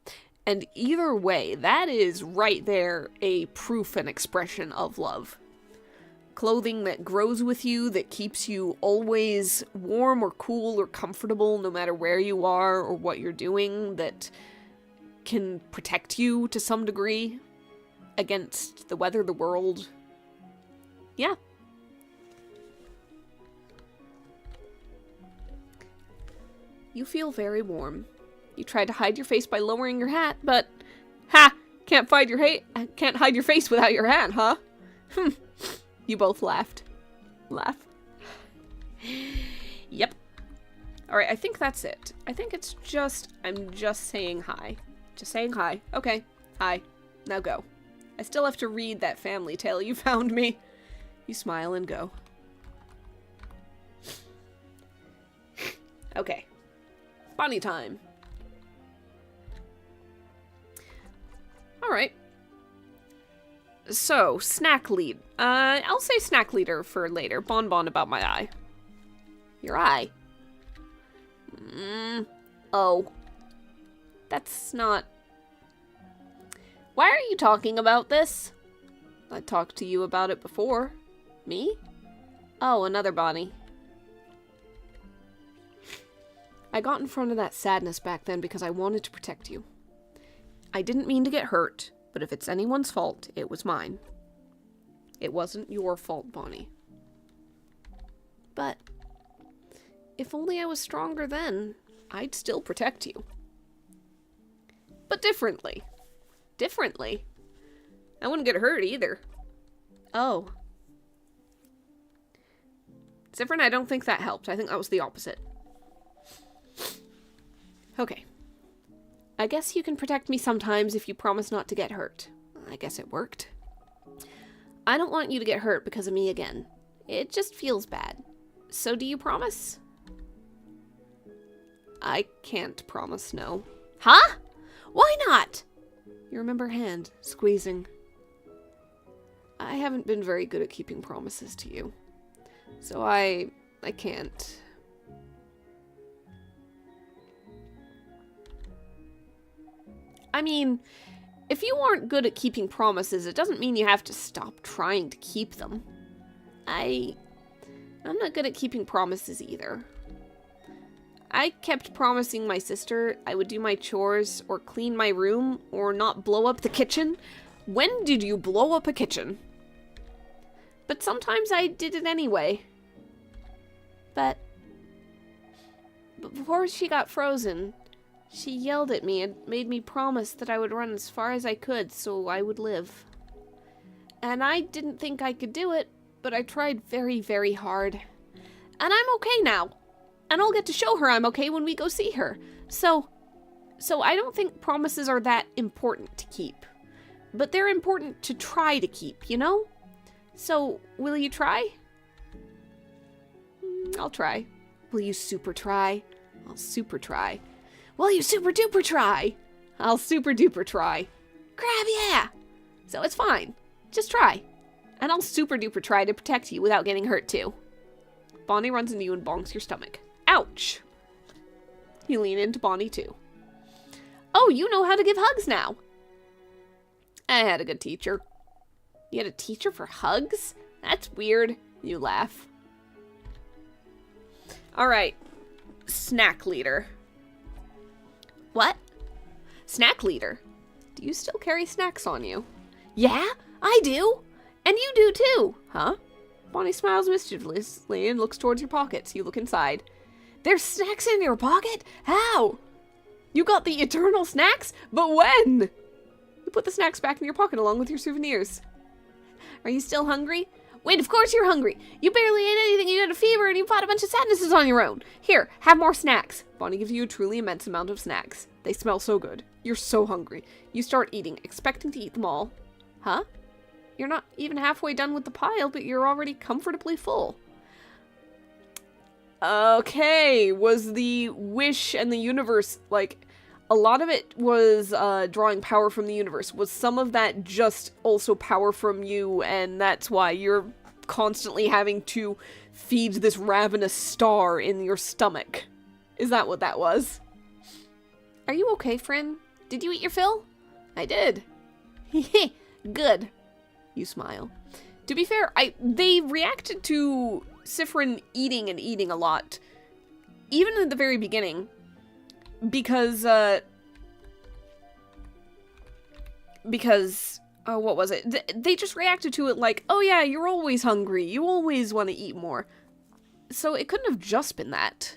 And either way, that is right there a proof and expression of love. Clothing that grows with you, that keeps you always warm or cool or comfortable no matter where you are or what you're doing, that can protect you to some degree against the weather, the world. Yeah. You feel very warm. You tried to hide your face by lowering your hat, but ha! Can't hide your face without your hat, huh? You both laughed. Laugh. Yep. Alright, I think that's it. I think it's just, I'm just saying hi. Just saying hi. Okay. Hi. Now go. I still have to read that family tale you found me. You smile and go. Okay. Bonnie time. Alright. So, snack lead. I'll say snack leader for later. Bonbon about my eye. Your eye? Oh. That's not... Why are you talking about this? I talked to you about it before. Me? Oh, another Bonnie. I got in front of that sadness back then because I wanted to protect you. I didn't mean to get hurt, but if it's anyone's fault, it was mine. It wasn't your fault, Bonnie. But if only I was stronger then, I'd still protect you. But differently. Differently. I wouldn't get hurt either. Oh. Zifrin, I don't think that helped. I think that was the opposite. Okay. I guess you can protect me sometimes if you promise not to get hurt. I guess it worked. I don't want you to get hurt because of me again. It just feels bad. So do you promise? I can't promise, no. Huh? Why not? You remember hand squeezing. I haven't been very good at keeping promises to you. So I can't. I mean, if you aren't good at keeping promises, it doesn't mean you have to stop trying to keep them. I'm not good at keeping promises either. I kept promising my sister I would do my chores or clean my room or not blow up the kitchen. When did you blow up a kitchen? But sometimes I did it anyway. But before she got frozen, she yelled at me and made me promise that I would run as far as I could so I would live. And I didn't think I could do it, but I tried very, very hard. And I'm okay now. And I'll get to show her I'm okay when we go see her. So I don't think promises are that important to keep. But they're important to try to keep, you know? So, will you try? I'll try. Will you super try? I'll super try. Will you super duper try? I'll super duper try. Crap, yeah! So it's fine. Just try. And I'll super duper try to protect you without getting hurt too. Bonnie runs into you and bonks your stomach. Ouch! You lean into Bonnie too. Oh, you know how to give hugs now. I had a good teacher. You had a teacher for hugs? That's weird. You laugh. Alright. Snack leader. What? Snack leader. Do you still carry snacks on you? Yeah, I do. And you do too. Huh? Bonnie smiles mischievously and looks towards your pockets. You look inside. There's snacks in your pocket? How? You got the eternal snacks? But when? You put the snacks back in your pocket along with your souvenirs. Are you still hungry? Wait, of course you're hungry. You barely ate anything, you had a fever, and you fought a bunch of sadnesses on your own. Here, have more snacks. Bonnie gives you a truly immense amount of snacks. They smell so good. You're so hungry. You start eating, expecting to eat them all. Huh? You're not even halfway done with the pile, but you're already comfortably full. Okay, was the wish and the universe, like, a lot of it was drawing power from the universe. Was some of that just also power from you, and that's why you're constantly having to feed this ravenous star in your stomach? Is that what that was? Are you okay, friend? Did you eat your fill? I did. Good. You smile. To be fair, they reacted to Sifrin eating and eating a lot. Even at the very beginning. Because, what was it? They just reacted to it like, oh yeah, you're always hungry. You always want to eat more. So it couldn't have just been that.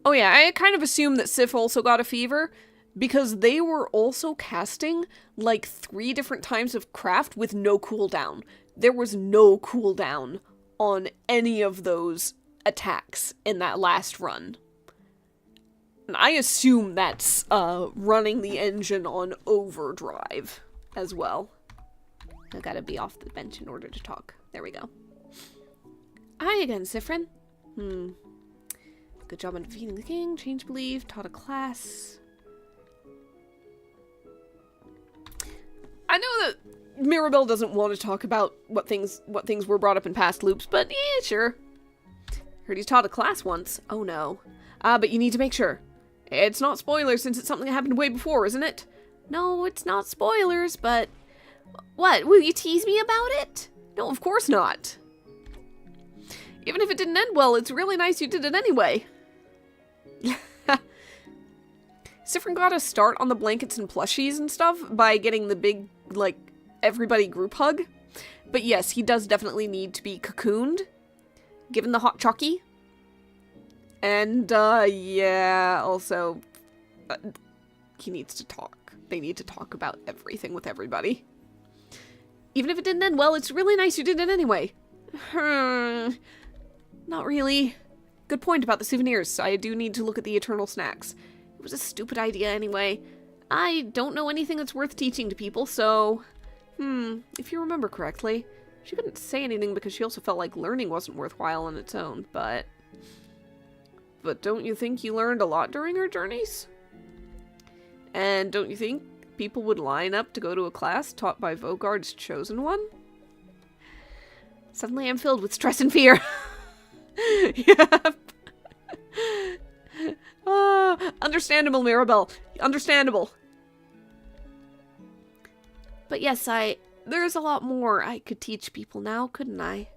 Oh yeah, I kind of assumed that Sif also got a fever, because they were also casting, like, 3 different times of craft with no cooldown. There was no cooldown on any of those attacks in that last run. And I assume that's running the engine on overdrive as well. I gotta be off the bench in order to talk. There we go. Hi again, Sifrin. Good job on defeating the king, changed belief, taught a class. I know that Mirabelle doesn't want to talk about what things were brought up in past loops, but yeah, sure. Heard he taught a class once. Oh no. But you need to make sure. It's not spoilers since it's something that happened way before, isn't it? No, it's not spoilers, but... What, will you tease me about it? No, of course not. Even if it didn't end well, it's really nice you did it anyway. Sifrin got a start on the blankets and plushies and stuff by getting the big, like, everybody group hug. But yes, he does definitely need to be cocooned, given the hot chalky. And, yeah, also, he needs to talk. They need to talk about everything with everybody. Even if it didn't end well, it's really nice you did it anyway. Not really. Good point about the souvenirs. I do need to look at the eternal snacks. It was a stupid idea anyway. I don't know anything that's worth teaching to people, so... if you remember correctly, she couldn't say anything because she also felt like learning wasn't worthwhile on its own, but... But don't you think you learned a lot during her journeys? And don't you think people would line up to go to a class taught by Vogard's chosen one? Suddenly I'm filled with stress and fear. Yep. Understandable, Mirabelle. Understandable. But yes, there's a lot more I could teach people now, couldn't I?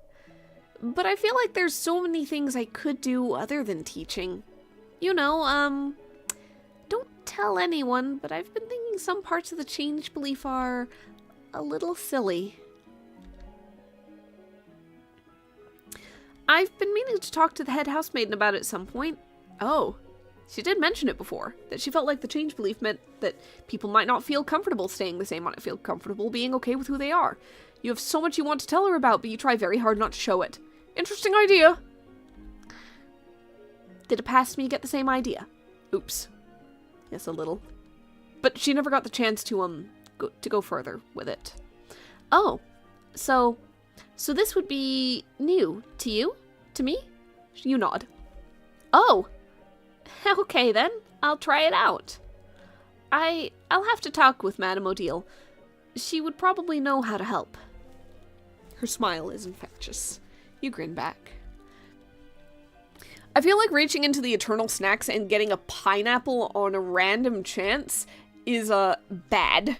But I feel like there's so many things I could do other than teaching. You know, don't tell anyone, but I've been thinking some parts of the change belief are a little silly. I've been meaning to talk to the head housemaiden about it at some point. Oh, she did mention it before, that she felt like the change belief meant that people might not feel comfortable staying the same, might not feel comfortable being okay with who they are. You have so much you want to tell her about, but you try very hard not to show it. Interesting idea. Did it pass me to get the same idea? Oops. Yes, a little. But she never got the chance to go further with it. Oh, so this would be new to you? To me? You nod. Oh, okay then. I'll try it out. I'll have to talk with Madame Odile. She would probably know how to help. Her smile is infectious. You grin back. I feel like reaching into the eternal snacks and getting a pineapple on a random chance is bad.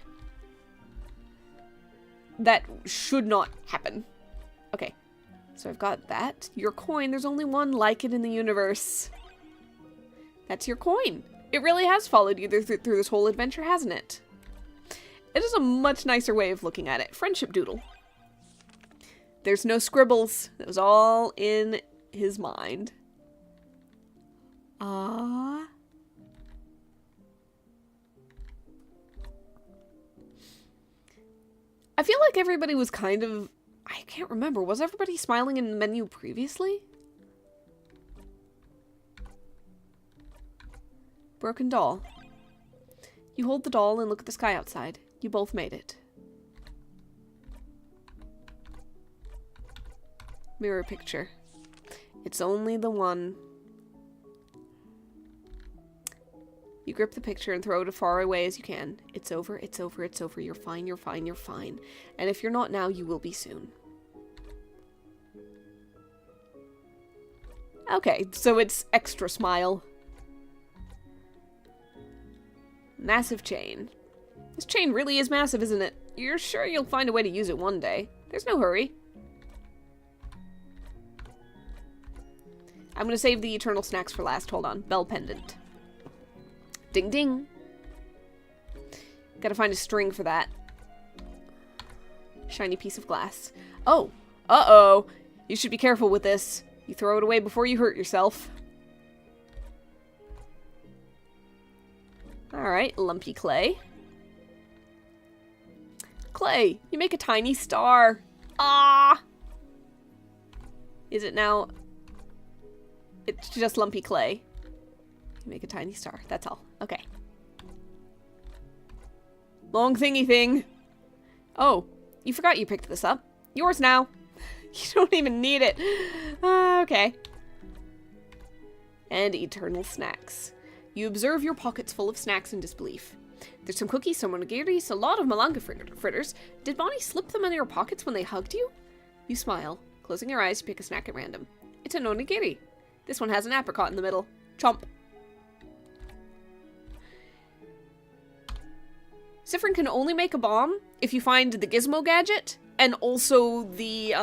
That should not happen. Okay, so I've got that. Your coin, there's only one like it in the universe. That's your coin. It really has followed you through this whole adventure, hasn't it? It is a much nicer way of looking at it. Friendship doodle. There's no scribbles. That was all in his mind. Ah. I feel like everybody was kind of... I can't remember. Was everybody smiling in the menu previously? Broken doll. You hold the doll and look at the sky outside. You both made it. Mirror picture. It's only the one. You grip the picture and throw it as far away as you can. It's over, it's over, it's over. You're fine, you're fine, you're fine. And if you're not now, you will be soon. Okay, so it's extra smile. Massive chain. This chain really is massive, isn't it? You're sure you'll find a way to use it one day. There's no hurry. I'm gonna save the eternal snacks for last. Hold on. Bell pendant. Ding ding. Gotta find a string for that. Shiny piece of glass. Oh. Uh-oh. You should be careful with this. You throw it away before you hurt yourself. Alright, lumpy clay. Clay, you make a tiny star. Ah! Is it now? It's just lumpy clay. You make a tiny star, that's all. Okay. Long thingy thing. Oh, you forgot you picked this up. Yours now. You don't even need it. Okay. And eternal snacks. You observe your pockets full of snacks in disbelief. There's some cookies, some onigiri, a lot of malanga fritters. Did Bonnie slip them in your pockets when they hugged you? You smile. Closing your eyes, you pick a snack at random. It's an onigiri. This one has an apricot in the middle. Chomp. Siffrin can only make a bomb if you find the gizmo gadget and also the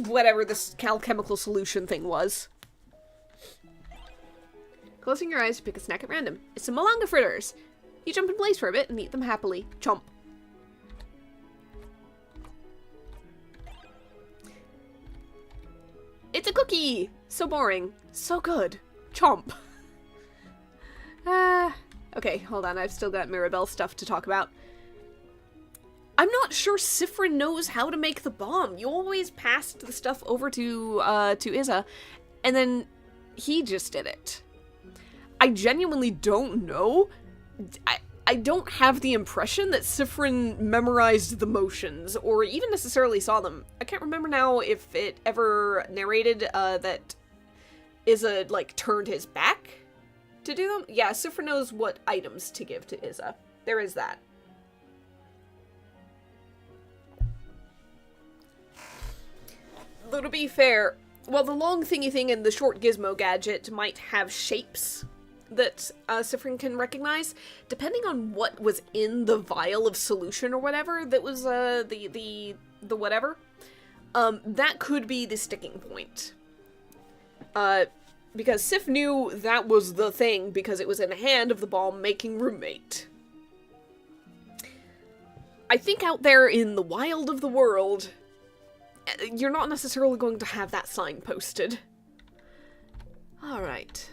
whatever this alchemical solution thing was. Closing your eyes, you pick a snack at random. It's some malanga fritters. You jump in place for a bit and eat them happily. Chomp. It's a cookie! So boring. So good. Chomp. Okay, hold on. I've still got Mirabelle stuff to talk about. I'm not sure Sifrin knows how to make the bomb. You always passed the stuff over to Izza, and then he just did it. I genuinely don't know. I don't have the impression that Sifrin memorized the motions, or even necessarily saw them. I can't remember now if it ever narrated that Izza, like, turned his back to do them. Yeah, Sifrin knows what items to give to Izza. There is that. Though to be fair, while the long thingy thing and the short gizmo gadget might have shapes that Sifrin can recognize, depending on what was in the vial of solution or whatever that was the whatever, that could be the sticking point. Because Sif knew that was the thing because it was in the hand of the bomb-making roommate. I think out there in the wild of the world, you're not necessarily going to have that sign posted. Alright.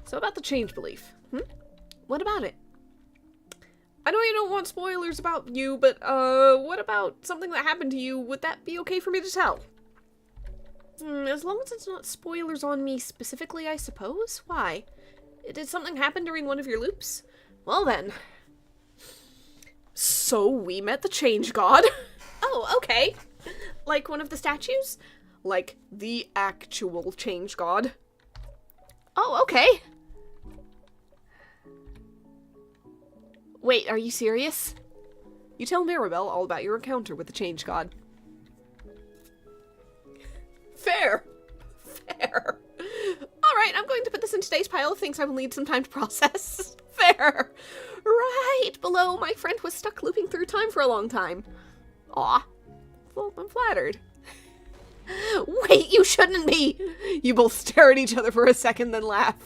So about the change belief. What about it? I know you don't want spoilers about you, but, what about something that happened to you? Would that be okay for me to tell? As long as it's not spoilers on me specifically, I suppose. Why? Did something happen during one of your loops? Well then. So we met the Change God. Oh, okay. Like one of the statues? Like the actual Change God. Oh, okay. Wait, are you serious? You tell Mirabelle all about your encounter with the Change God. Fair. Fair. Alright, I'm going to put this in today's pile of things I will need some time to process. Fair. Right below, my friend was stuck looping through time for a long time. Aw. Well, I'm flattered. Wait, you shouldn't be! You both stare at each other for a second, then laugh.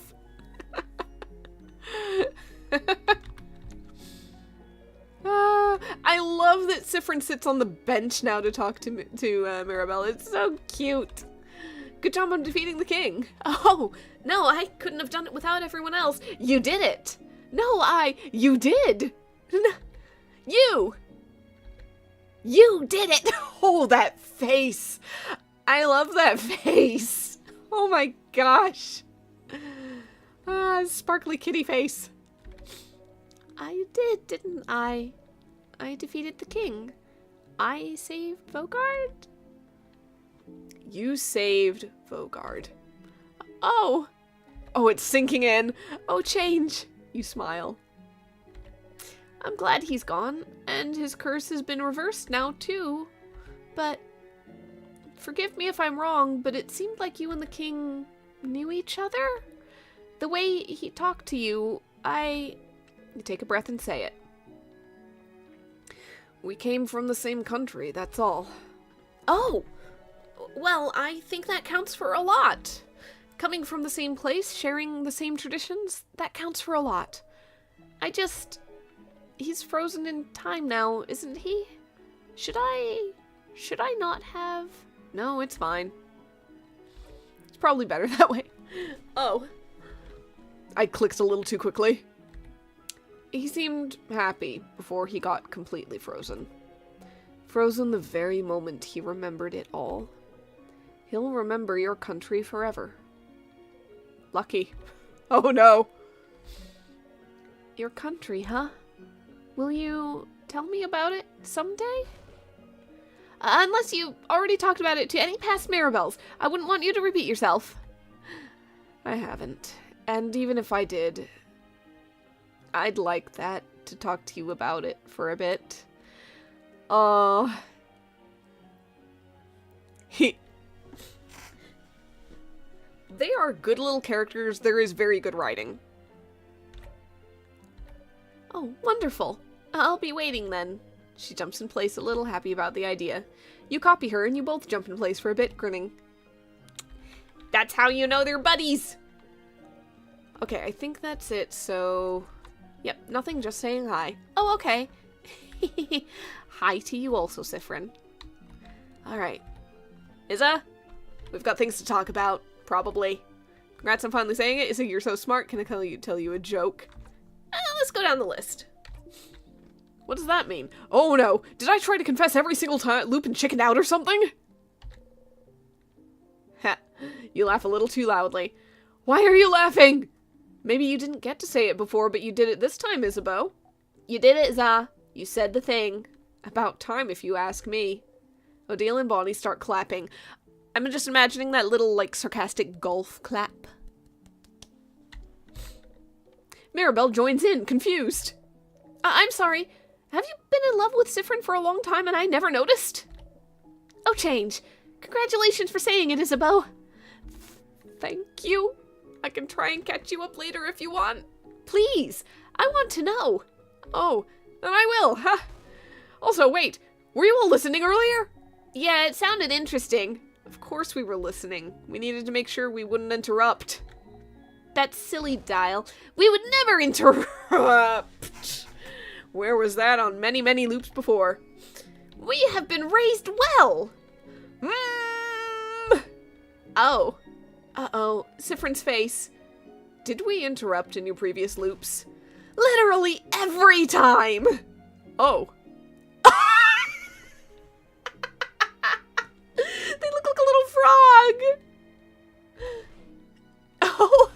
I love that Sifrin sits on the bench now to talk to Mirabelle. It's so cute. Good job on defeating the king. Oh, no, I couldn't have done it without everyone else. You did it. No, you did. You did it. Oh, that face. I love that face. Oh my gosh. Sparkly kitty face. I did, didn't I? I defeated the king. I saved Vogard? You saved Vogard. Oh! Oh, it's sinking in. Oh, Change. You smile. I'm glad he's gone, and his curse has been reversed now, too. But, forgive me if I'm wrong, but it seemed like you and the king knew each other? The way he talked to you, You take a breath and say it. We came from the same country, that's all. Oh! Well, I think that counts for a lot. Coming from the same place, sharing the same traditions, that counts for a lot. He's frozen in time now, isn't he? Should I not have? No, it's fine. It's probably better that way. Oh. I clicked a little too quickly. He seemed happy before he got completely frozen. Frozen the very moment he remembered it all. He'll remember your country forever. Lucky. Oh no. Your country, huh? Will you tell me about it someday? Unless you already talked about it to any past Mirabelles. I wouldn't want you to repeat yourself. I haven't. And even if I did, I'd like that to talk to you about it for a bit. They are good little characters. There is very good writing. Oh, wonderful. I'll be waiting then. She jumps in place a little happy about the idea. You copy her and you both jump in place for a bit, grinning. That's how you know they're buddies! Okay, I think that's it, so... Yep, nothing, just saying hi. Oh, okay. Hi to you also, Sifrin. Alright. Izza? We've got things to talk about, probably. Congrats on finally saying it. Izza, you're so smart. Can I tell you a joke? Let's go down the list. What does that mean? Oh no, did I try to confess every single time loop and chickened out or something? Ha, you laugh a little too loudly. Why are you laughing? Maybe you didn't get to say it before, but you did it this time, Isabeau. You did it, Za. You said the thing. About time, if you ask me. Odile and Bonnie start clapping. I'm just imagining that little, like, sarcastic golf clap. Mirabelle joins in, confused. I'm sorry. Have you been in love with Siffrin for a long time and I never noticed? Oh, change. Congratulations for saying it, Isabeau. Thank you. I can try and catch you up later if you want. Please. I want to know. Oh, then I will, huh? Also, wait. Were you all listening earlier? Yeah, it sounded interesting. Of course we were listening. We needed to make sure we wouldn't interrupt. That silly Dial. We would never interrupt. Where was that on many, many loops before? We have been raised well. Oh. Uh-oh. Siffrin's face. Did we interrupt in your previous loops? Literally every time. Oh. They look like a little frog. Oh.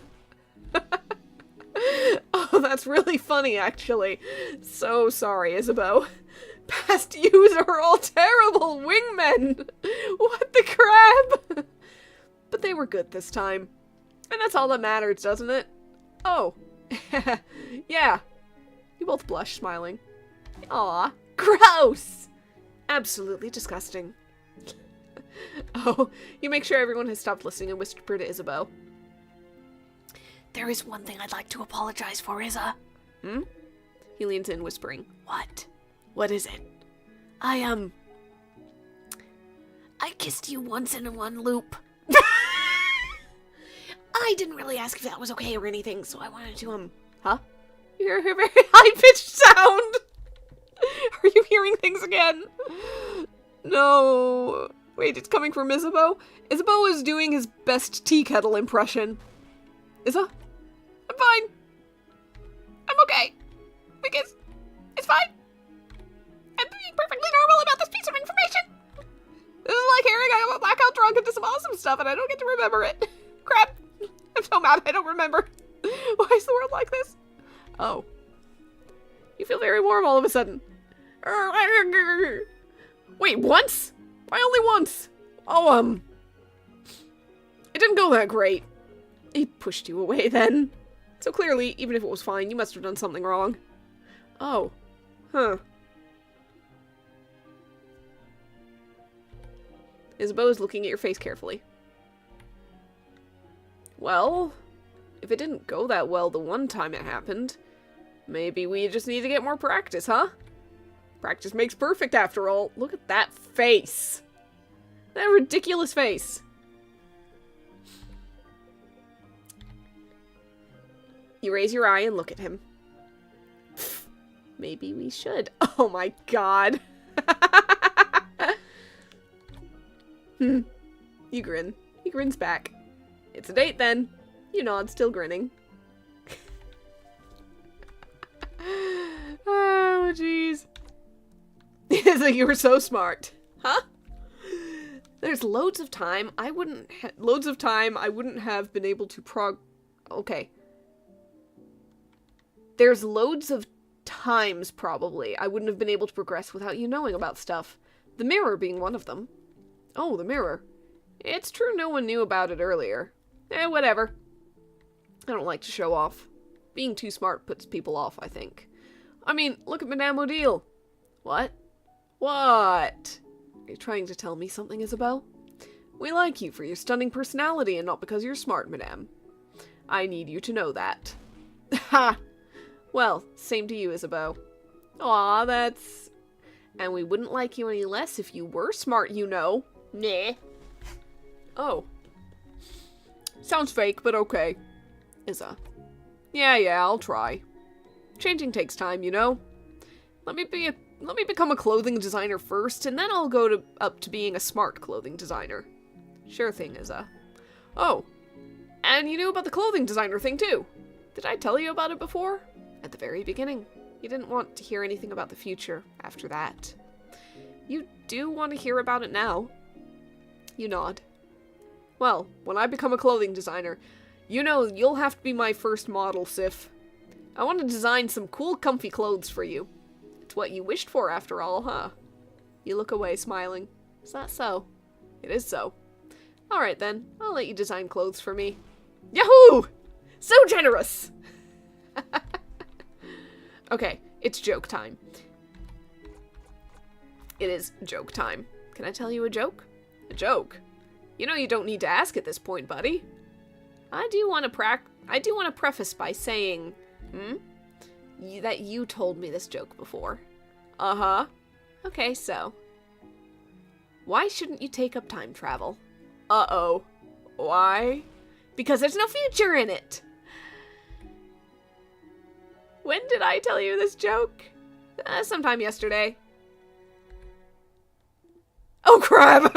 Oh, that's really funny, actually. So sorry, Isabeau. Past yous are all terrible wingmen. What the crap? But they were good this time. And that's all that matters, doesn't it? Oh. Yeah. You both blush, smiling. Aw. Gross! Absolutely disgusting. Oh, you make sure everyone has stopped listening and whisper to Isabeau. There is one thing I'd like to apologize for, Isa. Hmm? He leans in, whispering. What? What is it? I kissed you once in one loop. I didn't really ask if that was okay or anything, so I wanted to, huh? You hear a very high-pitched sound. Are you hearing things again? No. Wait, it's coming from Isabeau? Isabeau is doing his best tea kettle impression. Isa? I'm fine. I'm okay. Because it's fine. I'm being perfectly normal about this piece of information. This is like hearing I got blackout drunk into some awesome stuff and I don't get to remember it. Crap. I'm so mad I don't remember. Why is the world like this? Oh. You feel very warm all of a sudden. Wait, once? Why only once? Oh, it didn't go that great. He pushed you away then. So clearly, even if it was fine, you must have done something wrong. Oh. Huh. Isabeau is looking at your face carefully. Well, if it didn't go that well the one time it happened, maybe we just need to get more practice, huh? Practice makes perfect, after all. Look at that face. That ridiculous face. You raise your eye and look at him. Maybe we should. Oh my god. You grin. He grins back. It's a date then. You nod, still grinning. Oh, jeez. You were so smart. Huh? There's loads of time I wouldn't have been able to okay. There's loads of times, probably, I wouldn't have been able to progress without you knowing about stuff. The mirror being one of them. Oh, the mirror. It's true no one knew about it earlier. Whatever. I don't like to show off. Being too smart puts people off, I think. I mean, look at Madame Odile. What? What? Are you trying to tell me something, Isabeau? We like you for your stunning personality and not because you're smart, Madame. I need you to know that. Ha! Well, same to you, Isabeau. Aw, that's... And we wouldn't like you any less if you were smart, you know. Nah. Oh. Sounds fake, but okay. Isa. Yeah, I'll try. Changing takes time, you know. Let me become a clothing designer first, and then I'll go up to being a smart clothing designer. Sure thing, Isa. Oh. And you knew about the clothing designer thing, too. Did I tell you about it before? At the very beginning. You didn't want to hear anything about the future after that. You do want to hear about it now. You nod. Well, when I become a clothing designer, you know you'll have to be my first model, Sif. I want to design some cool, comfy clothes for you. It's what you wished for, after all, huh? You look away, smiling. Is that so? It is so. Alright then, I'll let you design clothes for me. Yahoo! So generous! Okay, it's joke time. It is joke time. Can I tell you a joke? A joke? You know you don't need to ask at this point, buddy. I do want to preface by saying, that you told me this joke before. Uh-huh. Okay, so. Why shouldn't you take up time travel? Uh-oh. Why? Because there's no future in it. When did I tell you this joke? Sometime yesterday. Oh, crap!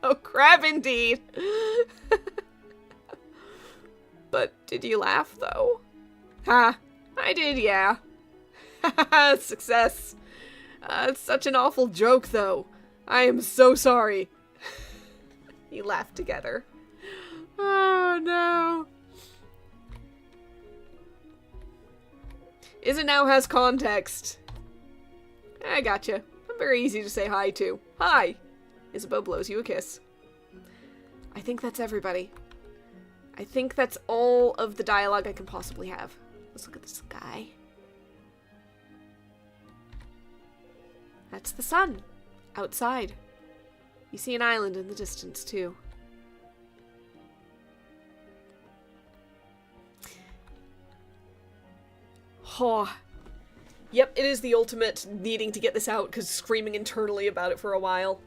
Oh, crap indeed. But did you laugh, though? Ha! I did, yeah. Success. It's such an awful joke, though. I am so sorry. You laughed together. Oh, no. Is it now has context? I gotcha. I'm very easy to say hi to. Hi. Isabeau blows you a kiss. I think that's everybody. I think that's all of the dialogue I can possibly have. Let's look at the sky. That's the sun. Outside. You see an island in the distance, too. Oh. Yep, it is the ultimate needing to get this out, because screaming internally about it for a while.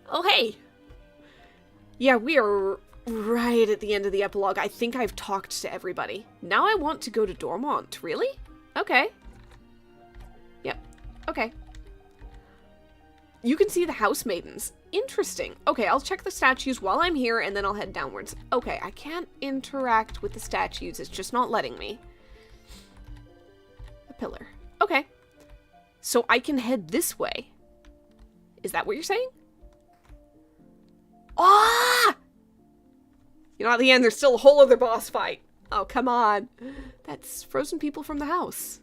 Oh, hey! Yeah, we are right at the end of the epilogue. I think I've talked to everybody. Now I want to go to Dormont. Really? Okay. Yep. Okay. You can see the house maidens. Interesting. Okay, I'll check the statues while I'm here, and then I'll head downwards. Okay, I can't interact with the statues. It's just not letting me. A pillar. Okay. So I can head this way. Is that what you're saying? Ah! You know, at the end, there's still a whole other boss fight. Oh, come on. That's frozen people from the house.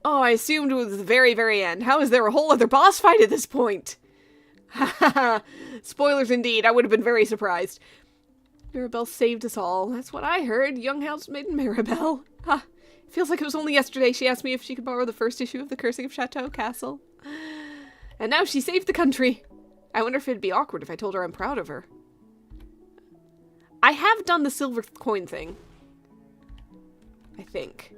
Oh, I assumed it was the very, very end. How is there a whole other boss fight at this point? Haha. Spoilers indeed. I would have been very surprised. Mirabelle saved us all. That's what I heard. Young housemaiden Mirabelle. Ha. It feels like it was only yesterday she asked me if she could borrow the first issue of The Cursing of Chateau Castle. And now she saved the country. I wonder if it'd be awkward if I told her I'm proud of her. I have done the silver coin thing. I think.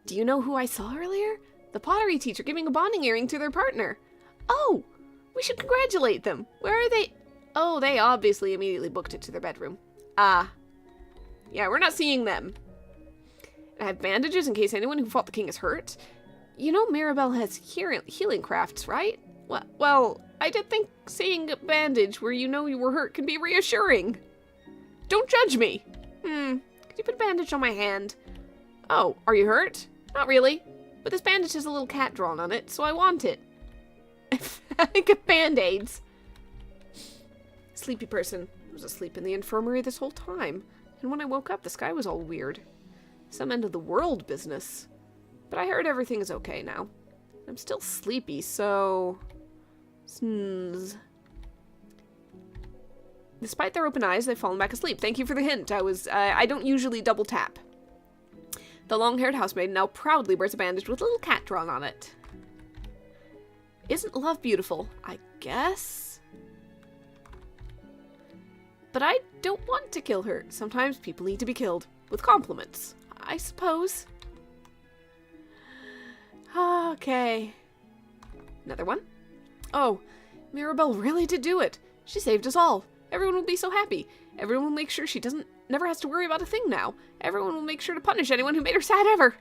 Do you know who I saw earlier? The pottery teacher giving a bonding earring to their partner. Oh, we should congratulate them. Where are they? Oh, they obviously immediately booked it to their bedroom. Ah. Yeah, we're not seeing them. I have bandages in case anyone who fought the king is hurt. You know Mirabelle has healing crafts, right? Well, I did think seeing a bandage where you know you were hurt can be reassuring. Don't judge me. Could you put a bandage on my hand? Oh, are you hurt? Not really. But this bandage has a little cat drawn on it, so I want it. I get band-aids. Sleepy person. I was asleep in the infirmary this whole time. And when I woke up, the sky was all weird. Some end of the world business. But I heard everything is okay now. I'm still sleepy, so... Snooze. Despite their open eyes, they've fallen back asleep. Thank you for the hint. I don't usually double tap. The long-haired housemaid now proudly wears a bandage with a little cat drawn on it. Isn't love beautiful? I guess? But I don't want to kill her. Sometimes people need to be killed. With compliments, I suppose. Okay. Another one? Oh, Mirabelle really did do it. She saved us all. Everyone will be so happy. Everyone will make sure she never has to worry about a thing now. Everyone will make sure to punish anyone who made her sad ever.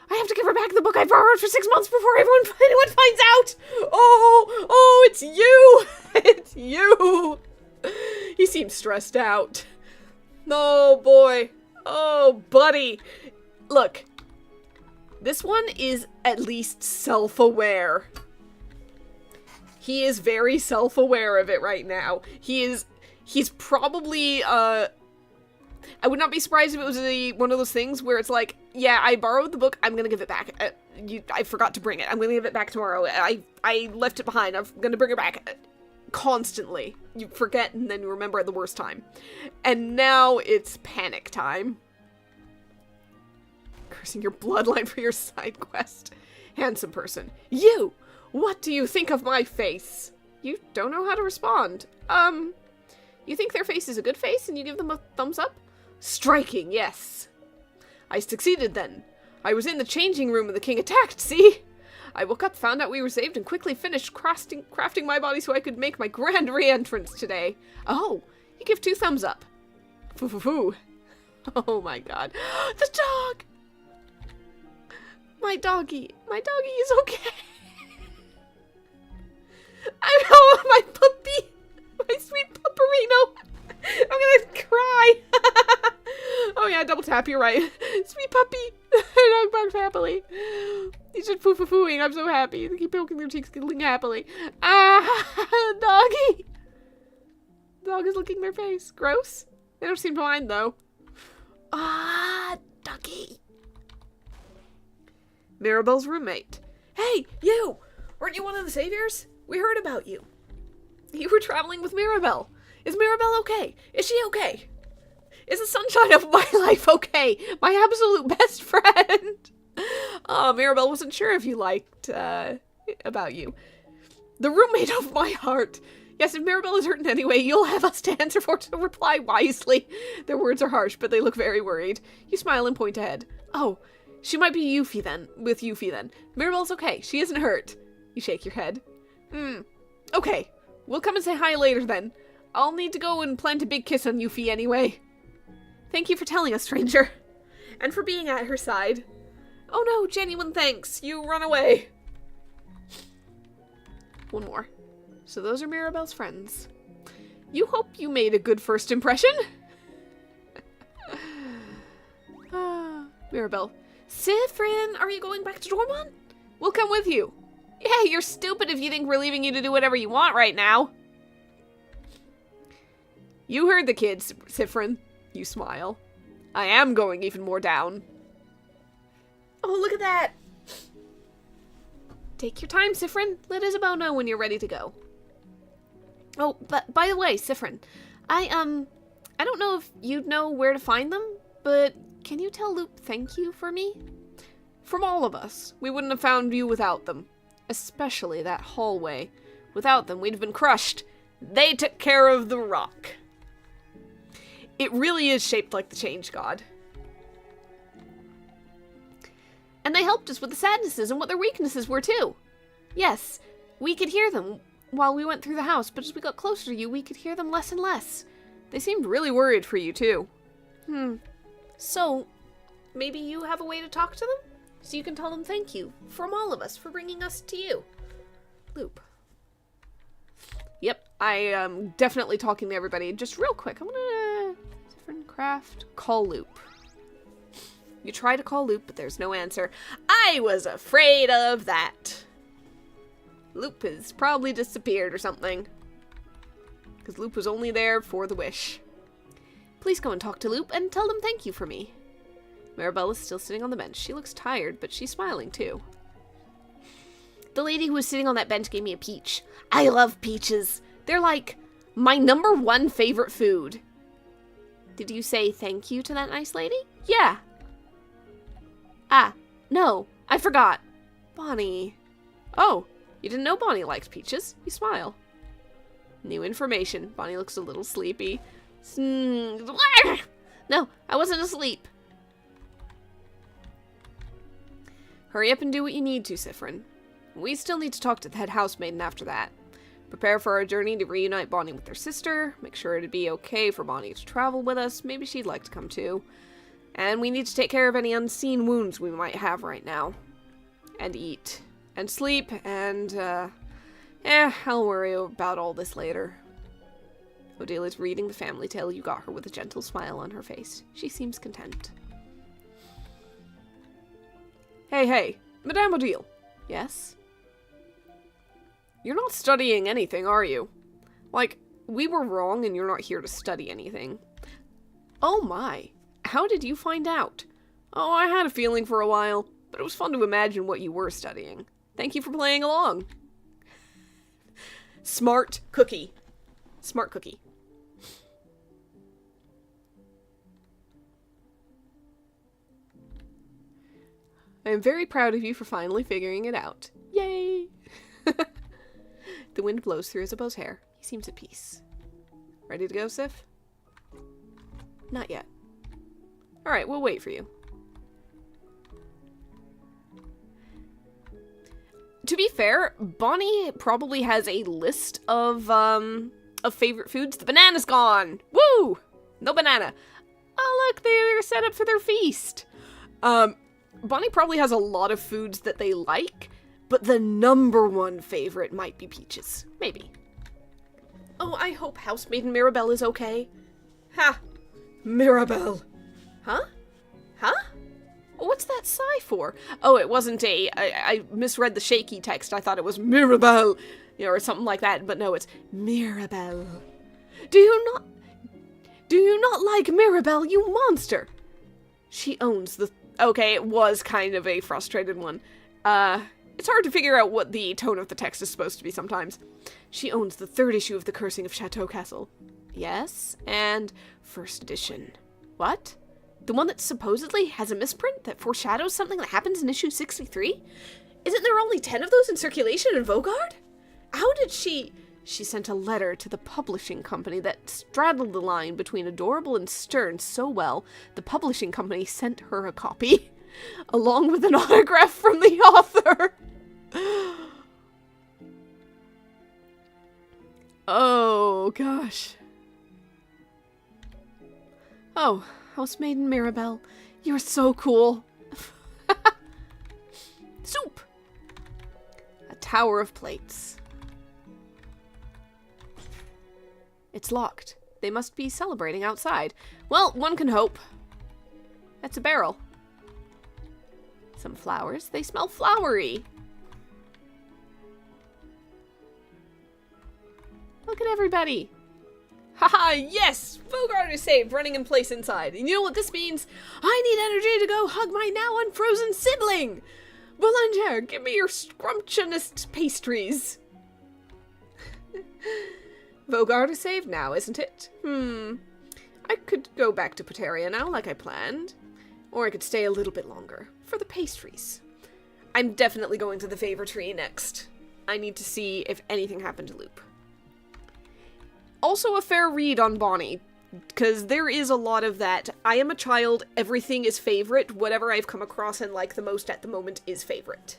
I have to give her back the book I borrowed for 6 months before anyone finds out. Oh, it's you. It's you. He seems stressed out. Oh, boy. Oh, buddy. Look. This one is at least self-aware. He is very self-aware of it right now. He's probably, I would not be surprised if it was one of those things where it's like, yeah, I borrowed the book, I'm gonna give it back. I forgot to bring it. I'm gonna give it back tomorrow. I left it behind. I'm gonna bring it back. Constantly. You forget and then you remember at the worst time. And now it's panic time. Cursing your bloodline for your side quest. Handsome person. You! What do you think of my face? You don't know how to respond. You think their face is a good face and you give them a thumbs up? Striking, yes. I succeeded then. I was in the changing room and the king attacked, see? I woke up, found out we were saved, and quickly finished crafting my body so I could make my grand re-entrance today. Oh, you give 2 thumbs up. Foo-foo-foo. Oh my god. The dog! My doggy is okay. Oh, my puppy! My sweet pupperino! I'm gonna cry! Oh yeah, double tap, you're right. Sweet puppy! Dog barks happily. He's just foo-foo-fooing, I'm so happy. They keep poking their cheeks, giggling happily. Ah, doggy! The dog is licking their face. Gross. They don't seem to mind, though. Ah, doggy. Mirabelle's roommate. Hey, you! Weren't you one of the saviors? We heard about you. You were traveling with Mirabelle. Is Mirabelle okay? Is she okay? Is the sunshine of my life okay? My absolute best friend. Oh, Mirabelle wasn't sure if you liked, about you. The roommate of my heart. Yes, if Mirabelle is hurt in any way, you'll have us to answer for, so reply wisely. Their words are harsh, but they look very worried. You smile and point ahead. Oh, she might be Yuffie then. Mirabelle's okay. She isn't hurt. You shake your head. Okay. We'll come and say hi later then. I'll need to go and plant a big kiss on Yuffie anyway. Thank you for telling us, stranger. And for being at her side. Oh no, genuine thanks. You run away. One more. So those are Mirabelle's friends. You hope you made a good first impression? Mirabelle. Siffrin, are you going back to Dormont? We'll come with you. Yeah, you're stupid if you think we're leaving you to do whatever you want right now. You heard the kids, Siffrin. You smile. I am going even more down. Oh, look at that. Take your time, Siffrin. Let Isabeau know when you're ready to go. Oh, but by the way, Siffrin, I don't know if you'd know where to find them, but can you tell Loop thank you for me? From all of us. We wouldn't have found you without them. Especially that hallway. Without them, we'd have been crushed. They took care of the rock. It really is shaped like the Change God. And they helped us with the sadnesses and what their weaknesses were, too. Yes, we could hear them while we went through the house, but as we got closer to you, we could hear them less and less. They seemed really worried for you, too. So, maybe you have a way to talk to them? So you can tell them thank you from all of us for bringing us to you. Loop. Yep, I am definitely talking to everybody. Just real quick, I'm gonna... Different craft. Call Loop. You try to call Loop, but there's no answer. I was afraid of that. Loop has probably disappeared or something. Because Loop was only there for the wish. Please go and talk to Loop and tell them thank you for me. Mirabelle is still sitting on the bench. She looks tired, but she's smiling too. The lady who was sitting on that bench gave me a peach. I love peaches. They're like my #1 favorite food. Did you say thank you to that nice lady? Yeah. Ah, no, I forgot. Bonnie. Oh, you didn't know Bonnie liked peaches? You smile. New information. Bonnie looks a little sleepy. No, I wasn't asleep. Hurry up and do what you need to, Siffrin. We still need to talk to the head housemaiden after that. Prepare for our journey to reunite Bonnie with her sister. Make sure it'd be okay for Bonnie to travel with us. Maybe she'd like to come too. And we need to take care of any unseen wounds we might have right now. And eat. And sleep. And, I'll worry about all this later. Odile reading the family tale you got her with a gentle smile on her face. She seems content. Hey, Madame Odile. Yes? You're not studying anything, are you? Like, we were wrong and you're not here to study anything. Oh my, how did you find out? Oh, I had a feeling for a while, but it was fun to imagine what you were studying. Thank you for playing along. Smart cookie. Smart cookie. I am very proud of you for finally figuring it out. Yay! The wind blows through Isabeau's hair. He seems at peace. Ready to go, Sif? Not yet. Alright, we'll wait for you. To be fair, Bonnie probably has a list of favorite foods. The banana's gone! Woo! No banana. Oh, look, they're set up for their feast. Bonnie probably has a lot of foods that they like, but the #1 favorite might be peaches. Maybe. Oh, I hope housemaiden Mirabelle is okay. Ha! Mirabelle! Huh? Huh? What's that sigh for? Oh, it wasn't I misread the shaky text. I thought it was Mirabelle, or something like that, but no, it's Mirabelle. Do you not like Mirabelle, you monster? She owns the... Okay, it was kind of a frustrated one. It's hard to figure out what the tone of the text is supposed to be sometimes. She owns the 3rd issue of The Cursing of Chateau Castle. Yes, and 1st edition. What? The one that supposedly has a misprint that foreshadows something that happens in issue 63? Isn't there only 10 of those in circulation in Vogard? How did she... She sent a letter to the publishing company that straddled the line between adorable and stern so well, the publishing company sent her a copy, along with an autograph from the author. Oh, gosh. Oh, housemaiden Mirabelle, you're so cool. Soup! A tower of plates. It's locked. They must be celebrating outside. Well, one can hope. That's a barrel. Some flowers. They smell flowery. Look at everybody. Haha, yes! Vogard is saved, running in place inside. And you know what this means? I need energy to go hug my now unfrozen sibling! Boulanger, give me your scrumptious pastries. Vogard is saved now, isn't it? I could go back to Poteria now, like I planned. Or I could stay a little bit longer, for the pastries. I'm definitely going to the favor tree next. I need to see if anything happened to Loop. Also a fair read on Bonnie, because there is a lot of that. I am a child, everything is favorite, whatever I've come across and like the most at the moment is favorite.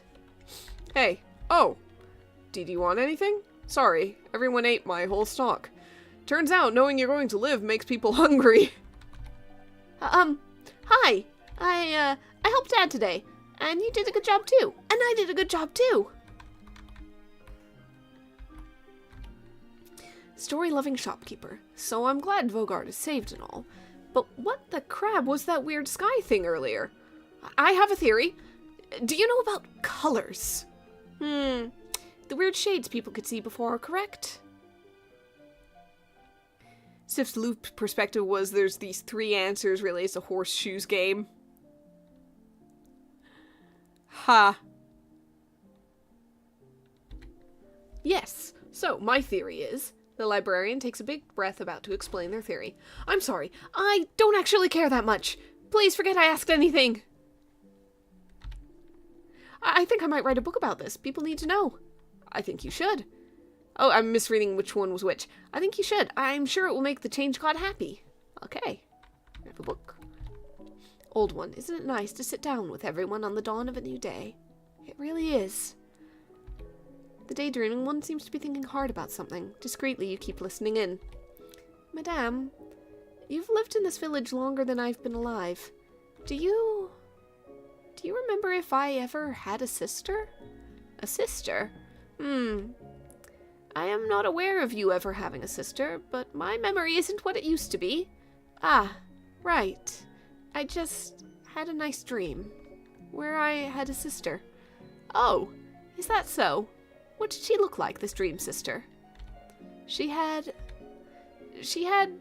Hey, oh, did you want anything? Sorry, everyone ate my whole stock. Turns out knowing you're going to live makes people hungry. Hi. I helped Dad today, and you did a good job too. And I did a good job too. Story-loving shopkeeper. So I'm glad Vogard is saved and all. But what the crab was that weird sky thing earlier? I have a theory. Do you know about colors? The weird shades people could see before, correct? Sif's Loop perspective was there's these 3 answers, really it's a horseshoes game. Ha. Yes, so my theory is, the librarian takes a big breath about to explain their theory. I'm sorry, I don't actually care that much. Please forget I asked anything. I think I might write a book about this. People need to know. I think you should. Oh, I'm misreading which one was which. I think you should. I'm sure it will make the change god happy. Okay. I have a book. Old one, isn't it nice to sit down with everyone on the dawn of a new day? It really is. The daydreaming one seems to be thinking hard about something. Discreetly, you keep listening in. Madame, you've lived in this village longer than I've been alive. Do you remember if I ever had a sister? A sister? I am not aware of you ever having a sister, but my memory isn't what it used to be. Ah, right. I just had a nice dream where I had a sister. Oh, is that so? What did she look like, this dream sister? She had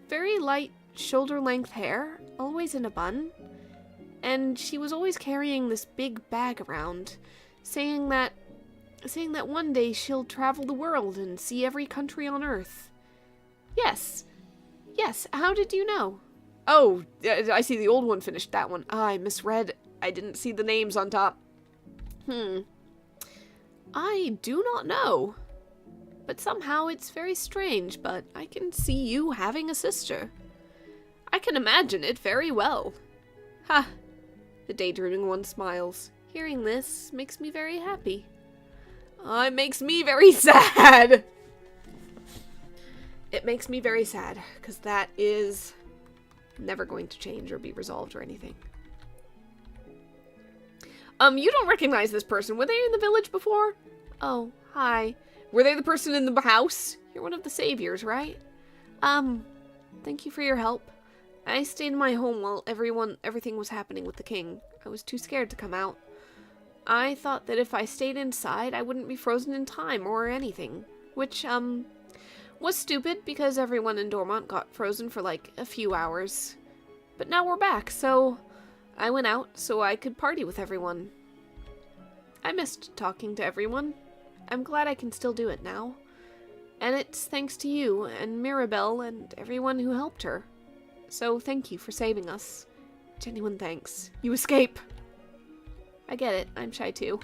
very light shoulder-length hair, always in a bun, and she was always carrying this big bag around, saying that one day she'll travel the world and see every country on Earth. Yes, how did you know? Oh, I see the old one finished that one. I misread. I didn't see the names on top. I do not know. But somehow it's very strange, but I can see you having a sister. I can imagine it very well. Ha! The daydreaming one smiles. Hearing this makes me very happy. It makes me very sad! It makes me very sad, because that is never going to change or be resolved or anything. You don't recognize this person. Were they in the village before? Oh, hi. Were they the person in the house? You're one of the saviors, right? Thank you for your help. I stayed in my home while everything was happening with the king. I was too scared to come out. I thought that if I stayed inside, I wouldn't be frozen in time or anything. Which, was stupid because everyone in Dormont got frozen for like a few hours. But now we're back, so I went out so I could party with everyone. I missed talking to everyone. I'm glad I can still do it now. And it's thanks to you and Mirabelle and everyone who helped her. So thank you for saving us. Genuine thanks. You escape. I get it. I'm shy too.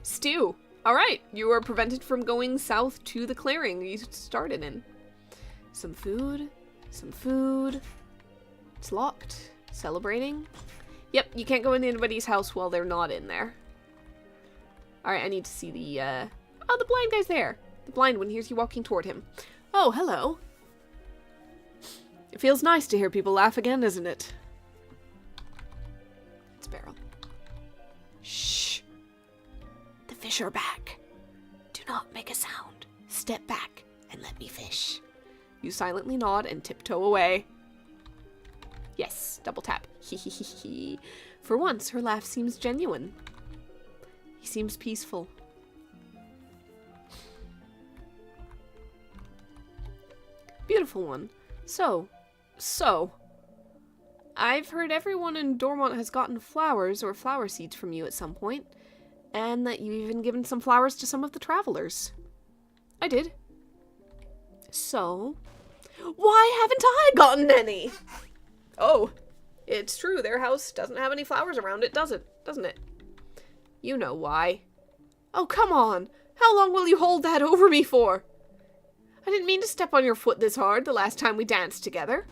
Stew. Alright, you are prevented from going south to the clearing you started in. Some food. It's locked. Celebrating. Yep, you can't go into anybody's house while they're not in there. Alright, I need to see the, Oh, the blind guy's there. The blind one hears you walking toward him. Oh, hello. It feels nice to hear people laugh again, isn't it? It's Beryl. Shh. The fish are back. Do not make a sound. Step back and let me fish. You silently nod and tiptoe away. Yes, double tap. Hehehehe. For once, her laugh seems genuine. He seems peaceful. Beautiful one. So, I've heard everyone in Dormont has gotten flowers or flower seeds from you at some point, and that you've even given some flowers to some of the travelers. I did. So, why haven't I gotten any? Oh, it's true, their house doesn't have any flowers around it, doesn't it? You know why. Oh, come on! How long will you hold that over me for? I didn't mean to step on your foot this hard the last time we danced together.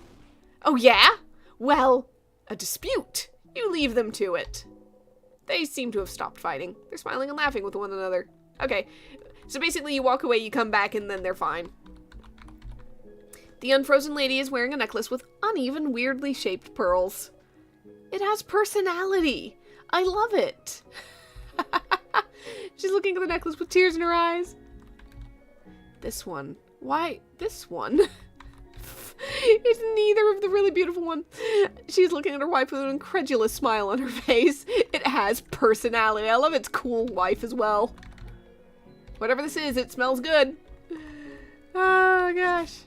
Oh, yeah? Well, a dispute. You leave them to it. They seem to have stopped fighting. They're smiling and laughing with one another. Okay, so basically you walk away, you come back, and then they're fine. The unfrozen lady is wearing a necklace with uneven, weirdly shaped pearls. It has personality. I love it. She's looking at the necklace with tears in her eyes. This one. Why this one? It's neither of the really beautiful one. She's looking at her wife with an incredulous smile on her face. It has personality. I love its cool wife as well. Whatever this is, it smells good. Oh gosh.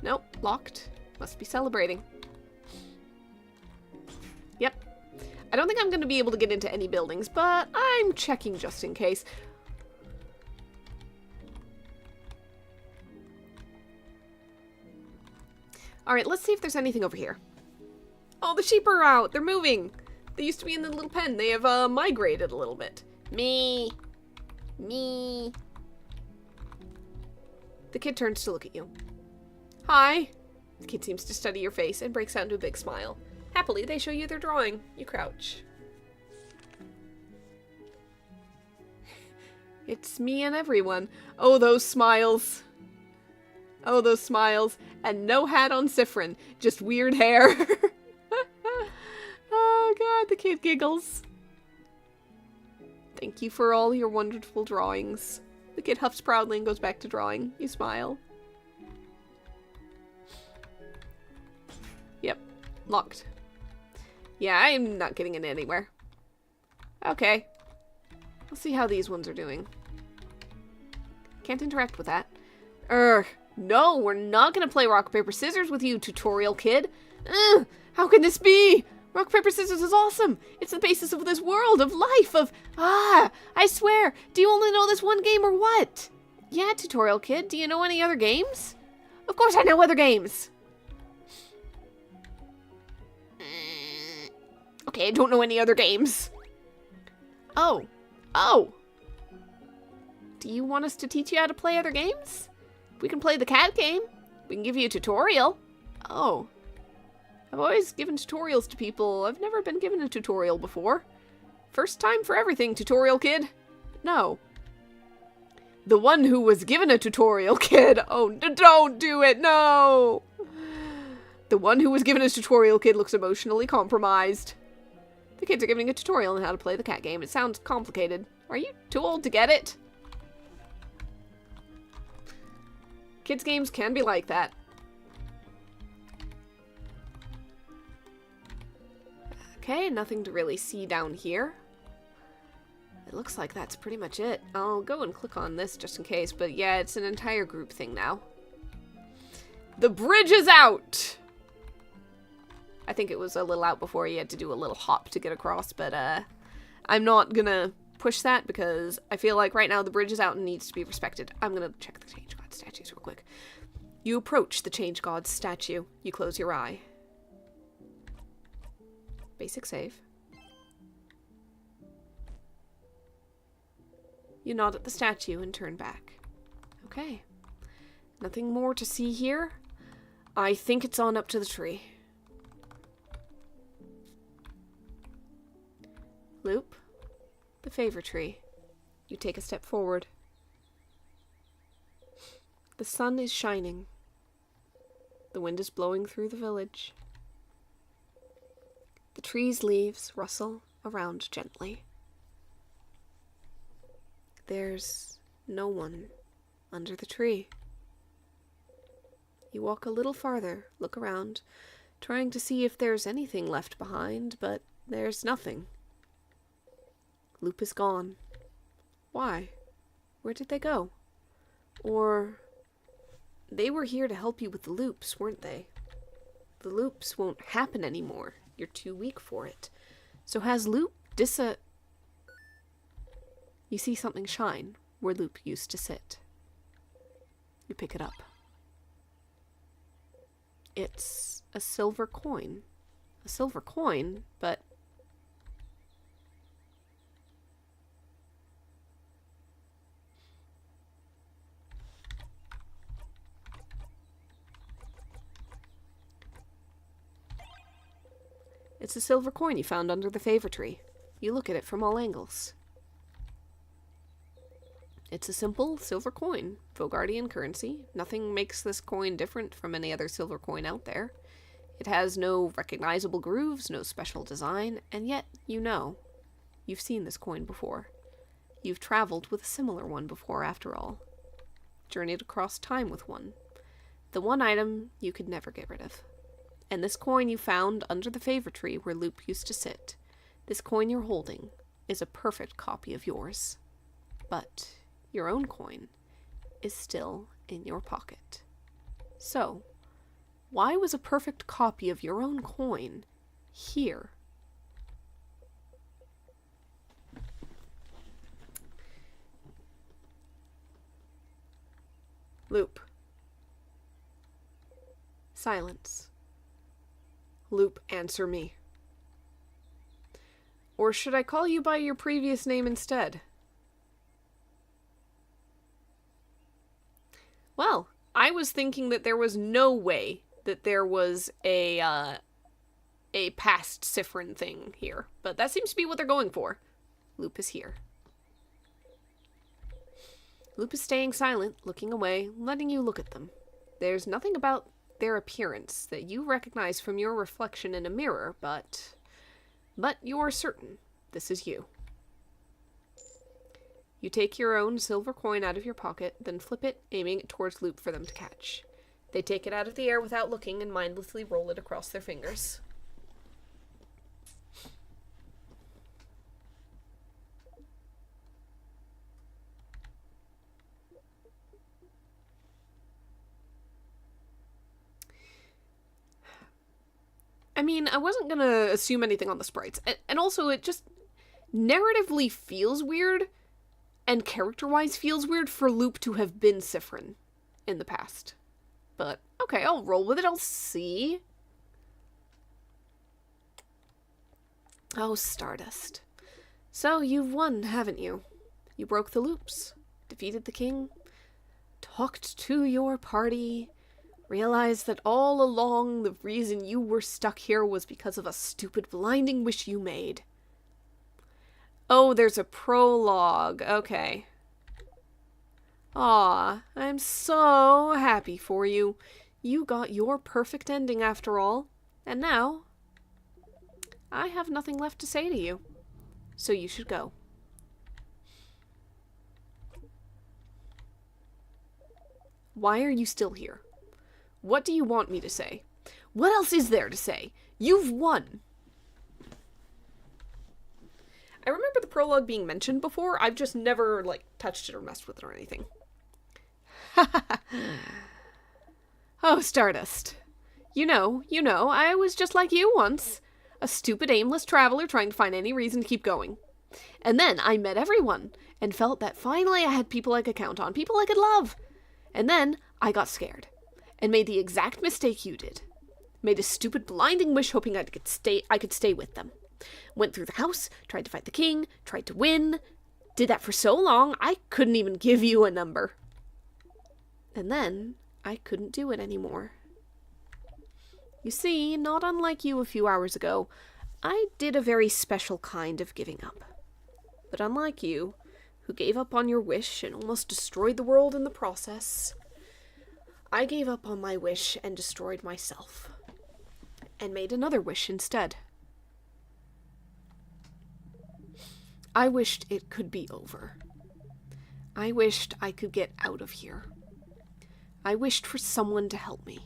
Nope, locked. Must be celebrating. Yep. I don't think I'm going to be able to get into any buildings, but I'm checking just in case. Alright, let's see if there's anything over here. Oh, the sheep are out! They're moving! They used to be in the little pen. They have, migrated a little bit. Me. The kid turns to look at you. Hi. The kid seems to study your face and breaks out into a big smile. Happily, they show you their drawing. You crouch. It's me and everyone. Oh, those smiles. Oh, those smiles. And no hat on Sifrin. Just weird hair. Oh, God. The kid giggles. Thank you for all your wonderful drawings. The kid huffs proudly and goes back to drawing. You smile. Yep. Locked. Yeah, I'm not getting in anywhere. Okay. Let's see how these ones are doing. Can't interact with that. No, we're not gonna play rock, paper, scissors with you, tutorial kid. How can this be? Rock, paper, scissors is awesome. It's the basis of this world, of life, I swear. Do you only know this one game or what? Yeah, tutorial kid. Do you know any other games? Of course I know other games. Okay, I don't know any other games. Oh. Do you want us to teach you how to play other games? We can play the cat game. We can give you a tutorial. Oh. I've always given tutorials to people. I've never been given a tutorial before. First time for everything, tutorial kid. No. The one who was given a tutorial kid. Oh, don't do it, no. The one who was given a tutorial kid looks emotionally compromised. The kids are giving a tutorial on how to play the cat game. It sounds complicated. Are you too old to get it? Kids' games can be like that. Okay, nothing to really see down here. It looks like that's pretty much it. I'll go and click on this just in case, but yeah, it's an entire group thing now. The bridge is out! I think it was a little out before you had to do a little hop to get across, but I'm not gonna push that because I feel like right now the bridge is out and needs to be respected. I'm gonna check the Change God statues real quick. You approach the Change God statue. You close your eye. Basic save. You nod at the statue and turn back. Okay. Nothing more to see here. I think it's on up to the tree. Loop. The favor tree. You take a step forward. The sun is shining. The wind is blowing through the village. The tree's leaves rustle around gently. There's no one under the tree. You walk a little farther, look around, trying to see if there's anything left behind, but there's nothing. Loop is gone. Why? Where did they go? Or they were here to help you with the loops, weren't they? The loops won't happen anymore. You're too weak for it. So has Loop You see something shine where Loop used to sit. You pick it up. It's a silver coin. A silver coin, but it's a silver coin you found under the favor tree. You look at it from all angles. It's a simple silver coin, Vogardian currency. Nothing makes this coin different from any other silver coin out there. It has no recognizable grooves, no special design, and yet you know. You've seen this coin before. You've traveled with a similar one before, after all. Journeyed across time with one. The one item you could never get rid of. And this coin you found under the favor tree where Loop used to sit. This coin you're holding is a perfect copy of yours. But your own coin is still in your pocket. So, why was a perfect copy of your own coin here? Loop. Silence. Loop, answer me. Or should I call you by your previous name instead? Well, I was thinking that there was no way that there was a past Siffrin thing here, but that seems to be what they're going for. Loop is here. Loop is staying silent, looking away, letting you look at them. There's nothing about their appearance that you recognize from your reflection in a mirror, but you're certain this is you. You take your own silver coin out of your pocket, then flip it, aiming it towards Loop for them to catch. They take it out of the air without looking and mindlessly roll it across their fingers. I mean, I wasn't gonna assume anything on the sprites. And also, it just narratively feels weird, and character-wise feels weird for Loop to have been Siffrin in the past. But, okay, I'll roll with it, I'll see. Oh, Stardust. So, you've won, haven't you? You broke the loops, defeated the king, talked to your party, realized that all along the reason you were stuck here was because of a stupid blinding wish you made. Oh, there's a prologue. Okay. Aw, I'm so happy for you. You got your perfect ending after all. And now, I have nothing left to say to you. So you should go. Why are you still here? What do you want me to say? What else is there to say? You've won! I remember the prologue being mentioned before. I've just never, touched it or messed with it or anything. Oh, Stardust. You know, I was just like you once. A stupid, aimless traveler trying to find any reason to keep going. And then I met everyone, and felt that finally I had people I could count on, people I could love. And then I got scared, and made the exact mistake you did. Made a stupid, blinding wish hoping I could stay with them. Went through the house, tried to fight the king, tried to win. Did that for so long, I couldn't even give you a number. And then, I couldn't do it anymore. You see, not unlike you a few hours ago, I did a very special kind of giving up. But unlike you, who gave up on your wish and almost destroyed the world in the process, I gave up on my wish and destroyed myself. And made another wish instead. I wished it could be over. I wished I could get out of here. I wished for someone to help me.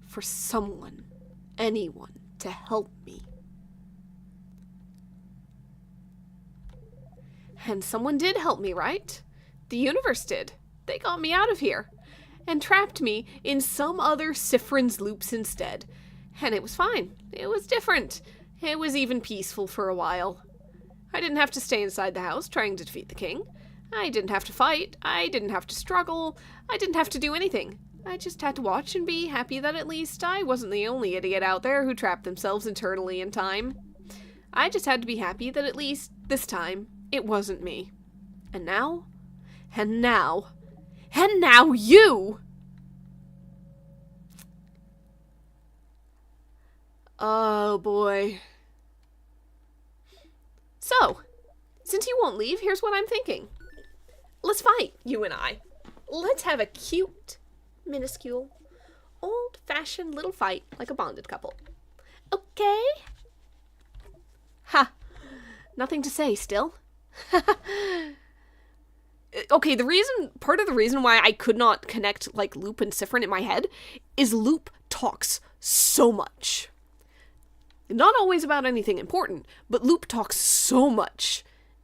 For someone, anyone, to help me. And someone did help me, right? The universe did. They got me out of here. And trapped me in some other Siffrin's loops instead. And it was fine. It was different. It was even peaceful for a while. I didn't have to stay inside the house trying to defeat the king. I didn't have to fight. I didn't have to struggle. I didn't have to do anything. I just had to watch and be happy that at least I wasn't the only idiot out there who trapped themselves internally in time. I just had to be happy that at least, this time, it wasn't me. And now, you! Oh boy. So, since you won't leave, here's what I'm thinking. Let's fight, you and I. Let's have a cute, minuscule, old-fashioned little fight like a bonded couple. Okay? Ha! Nothing to say still. Okay, part of the reason why I could not connect, Loop and Siffrin in my head is Loop talks so much. Not always about anything important, but Loop talks so much.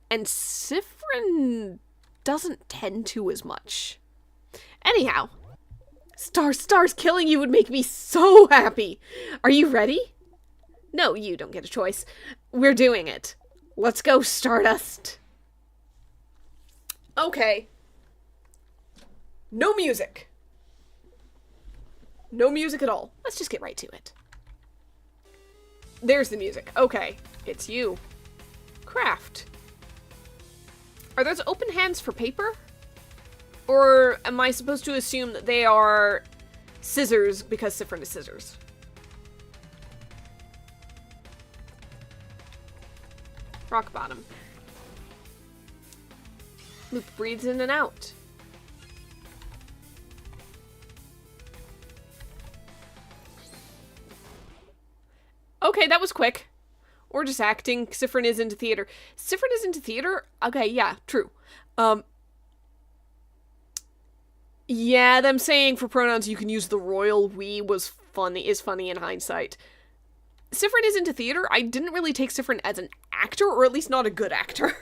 And Siffrin doesn't tend to as much. Anyhow, Stars killing you would make me so happy. Are you ready? No, you don't get a choice. We're doing it. Let's go, Stardust. Okay. No music. No music at all. Let's just get right to it. There's the music. Okay. It's you. Craft. Are those open hands for paper? Or am I supposed to assume that they are scissors because Siffrin is scissors? Rock bottom. Loop breathes in and out. Okay, that was quick. Or just acting. Sifrin is into theater. Sifrin is into theater? Okay, yeah, true. Yeah, them saying for pronouns you can use the royal we is funny in hindsight. Sifrin is into theater. I didn't really take Sifrin as an actor, or at least not a good actor.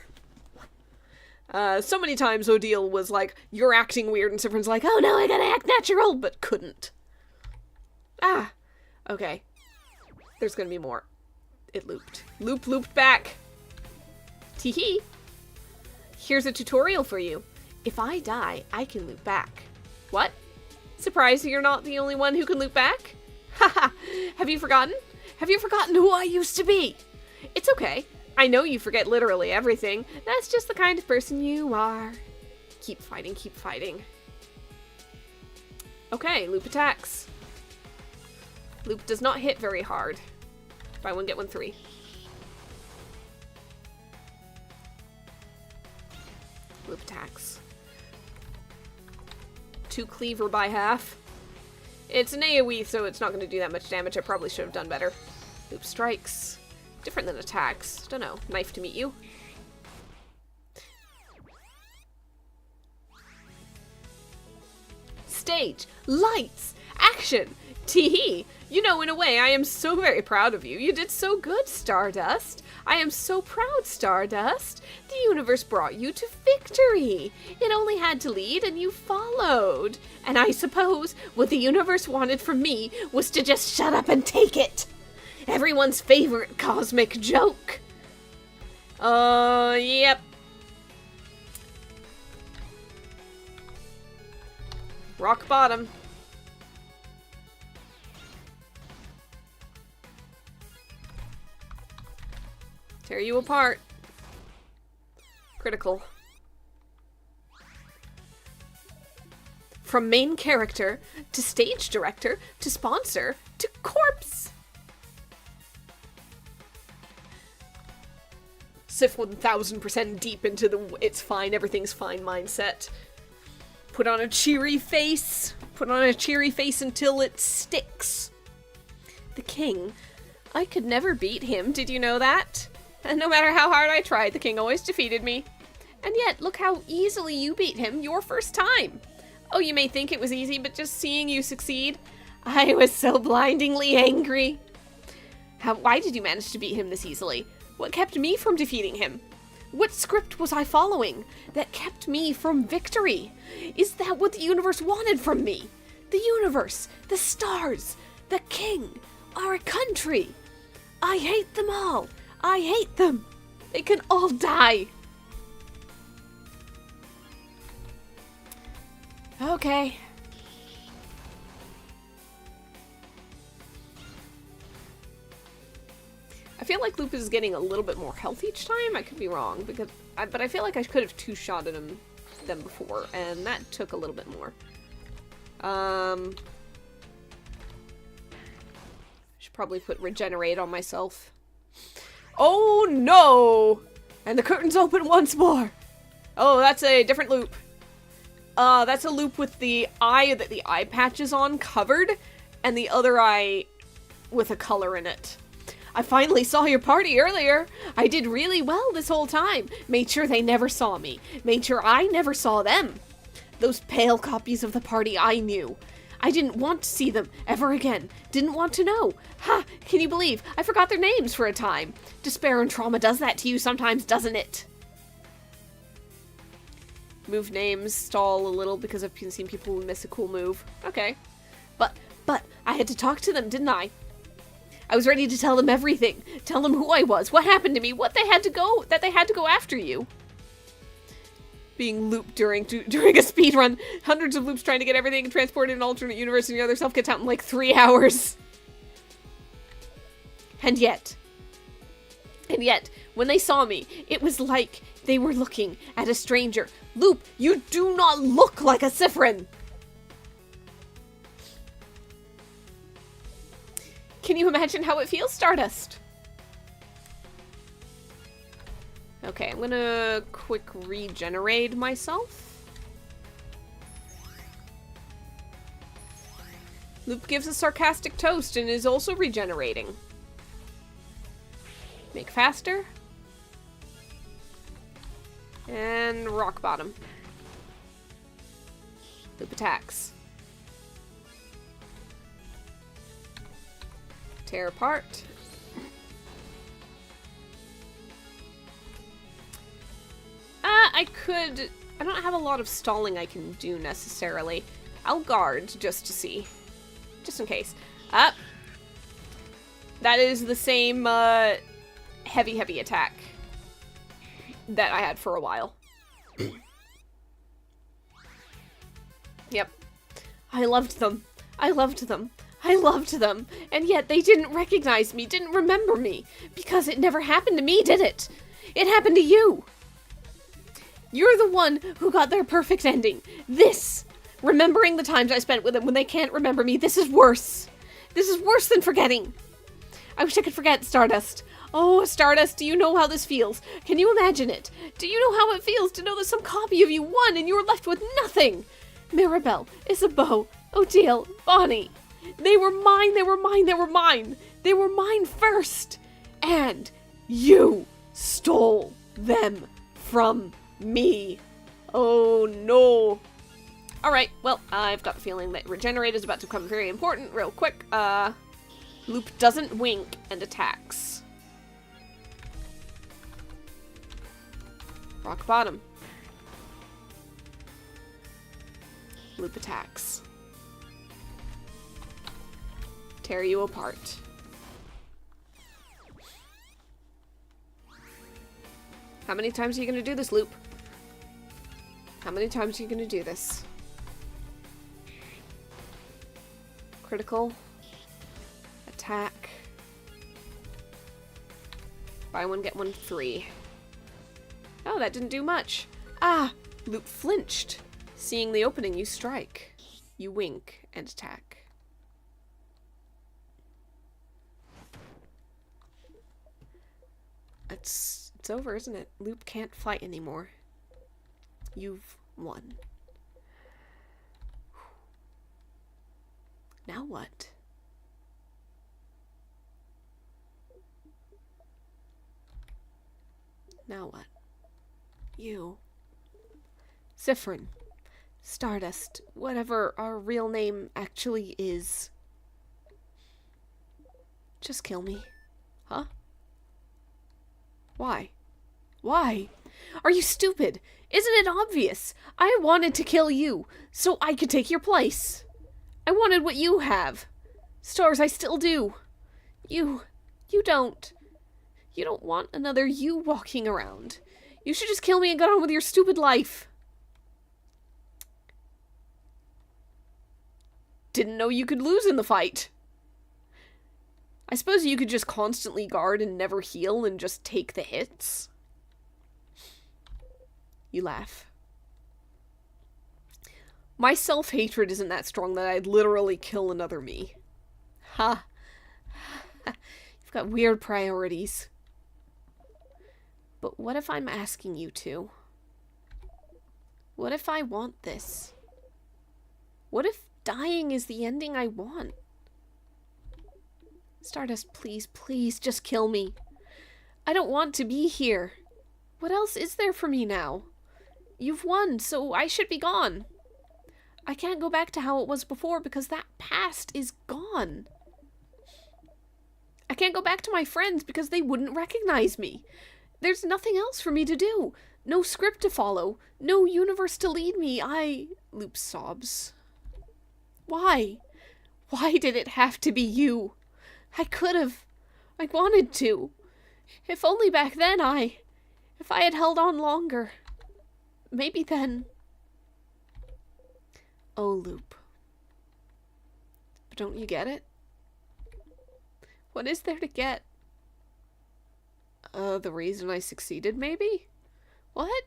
So many times Odile was like, you're acting weird, and Sifrin's like, oh no, I gotta act natural, but couldn't. Ah, okay. There's gonna be more. It looped. Looped back. Teehee. Here's a tutorial for you. If I die, I can loop back. What? Surprised you're not the only one who can loop back? Haha, have you forgotten? Have you forgotten who I used to be? It's okay. I know you forget literally everything. That's just the kind of person you are. Keep fighting, keep fighting. Okay, loop attacks. Loop does not hit very hard. Buy one, get one free. Loop attacks. 2 cleaver by half. It's an AoE, so it's not going to do that much damage. I probably should have done better. Loop strikes. Different than attacks. Don't know. Knife to meet you. Stage. Lights. Action. Teehee. You know, in a way, I am so very proud of you. You did so good, Stardust. I am so proud, Stardust. The universe brought you to victory. It only had to lead, and you followed. And I suppose what the universe wanted from me was to just shut up and take it. Everyone's favorite cosmic joke. Yep. Rock bottom. Tear you apart. Critical. From main character, to stage director, to sponsor, to corpse. Sif 1000% deep into the it's fine, everything's fine mindset. Put on a cheery face. Put on a cheery face until it sticks. The king. I could never beat him, did you know that? And no matter how hard I tried, the king always defeated me. And yet, look how easily you beat him your first time. Oh, you may think it was easy, but just seeing you succeed, I was so blindingly angry. Why did you manage to beat him this easily? What kept me from defeating him? What script was I following that kept me from victory? Is that what the universe wanted from me? The universe, the stars, the king, our country. I hate them all. I hate them. They can all die. Okay. I feel like Lupus is getting a little bit more health each time. I could be wrong, but I feel like I could have two-shotted them before, and that took a little bit more. Should probably put regenerate on myself. Oh no! And the curtains open once more. Oh, that's a different loop. That's a loop with the eye that the eye patch is on covered, and the other eye with a color in it. I finally saw your party earlier. I did really well this whole time. Made sure they never saw me. Made sure I never saw them. Those pale copies of the party I knew. I didn't want to see them ever again. Didn't want to know. Ha! Can you believe? I forgot their names for a time. Despair and trauma does that to you sometimes, doesn't it? Move names, stall a little because I've seen people miss a cool move. Okay. But I had to talk to them, didn't I? I was ready to tell them everything. Tell them who I was, what happened to me, that they had to go after you. Being looped during a speed run. Hundreds of loops trying to get everything transported in an alternate universe, and your other self gets out in like 3 hours. And yet, when they saw me, it was like they were looking at a stranger. Loop, you do not look like a Sifrin! Can you imagine how it feels, Stardust? Okay, I'm gonna quick regenerate myself. Loop gives a sarcastic toast and is also regenerating. Make faster. And rock bottom. Loop attacks. Tear apart. I don't have a lot of stalling I can do necessarily. I'll guard just to see. Just in case. That is the same, heavy attack that I had for a while. Yep. I loved them. I loved them. I loved them. And yet they didn't recognize me, didn't remember me. Because it never happened to me, did it? It happened to you. You're the one who got their perfect ending. This, remembering the times I spent with them when they can't remember me, this is worse. This is worse than forgetting. I wish I could forget, Stardust. Oh, Stardust, do you know how this feels? Can you imagine it? Do you know how it feels to know that some copy of you won and you were left with nothing? Mirabelle, Isabeau, Odile, Bonnie. They were mine, they were mine, they were mine. They were mine first. And you stole them from me. Oh no. Alright, well, I've got the feeling that Regenerate is about to become very important real quick. Loop doesn't wink and attacks. Rock bottom. Loop attacks. Tear you apart. How many times are you gonna do this, Loop? How many times are you gonna do this? Critical. Attack. Buy one, get one free. Oh, that didn't do much. Ah! Loop flinched. Seeing the opening, you strike. You wink and attack. It's over, isn't it? Loop can't fight anymore. You've won. Now what? Now what? You. Siffrin. Stardust. Whatever our real name actually is. Just kill me. Huh? Why? Why? Are you stupid? Isn't it obvious? I wanted to kill you, so I could take your place. I wanted what you have. Stars, I still do. You don't. You don't want another you walking around. You should just kill me and get on with your stupid life. Didn't know you could lose in the fight. I suppose you could just constantly guard and never heal and just take the hits. You laugh. My self-hatred isn't that strong that I'd literally kill another me. Ha. You've got weird priorities. But what if I'm asking you to? What if I want this? What if dying is the ending I want? Stardust, please, please, just kill me. I don't want to be here. What else is there for me now? You've won, so I should be gone. I can't go back to how it was before because that past is gone. I can't go back to my friends because they wouldn't recognize me. There's nothing else for me to do. No script to follow. No universe to lead me. Loop sobs. Why? Why did it have to be you? I could have. I wanted to. If only back then if I had held on longer. Maybe then. Oh, Loop. But don't you get it? What is there to get? The reason I succeeded, maybe? What?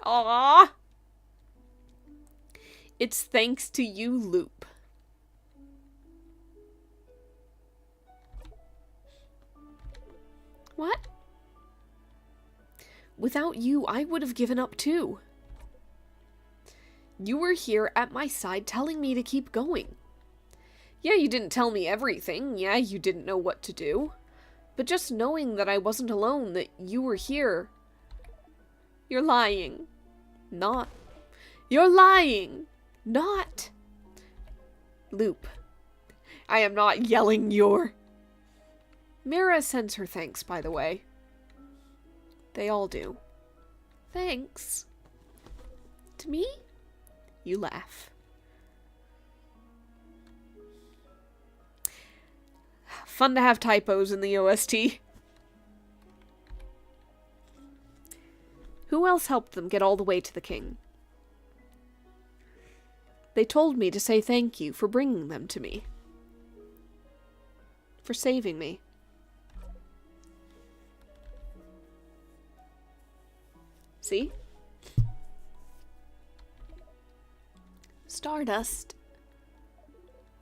Aww! It's thanks to you, Loop. What? Without you, I would have given up too. You were here at my side telling me to keep going. Yeah, you didn't tell me everything. Yeah, you didn't know what to do. But just knowing that I wasn't alone, that you were here... You're lying. Not. You're lying. Not. Loop. I am not yelling your... Mira sends her thanks, by the way. They all do. Thanks. To me? You laugh. Fun to have typos in the OST. Who else helped them get all the way to the king? They told me to say thank you for bringing them to me. For saving me. See? Stardust.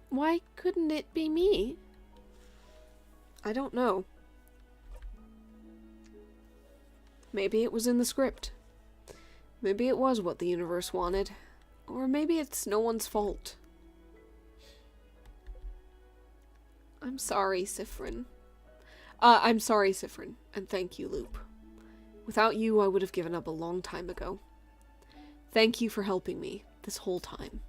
Why couldn't it be me? I don't know. Maybe it was in the script. Maybe it was what the universe wanted. Or maybe it's no one's fault. I'm sorry, Sifrin. I'm sorry, Sifrin, and thank you, Loop. Without you, I would have given up a long time ago. Thank you for helping me this whole time.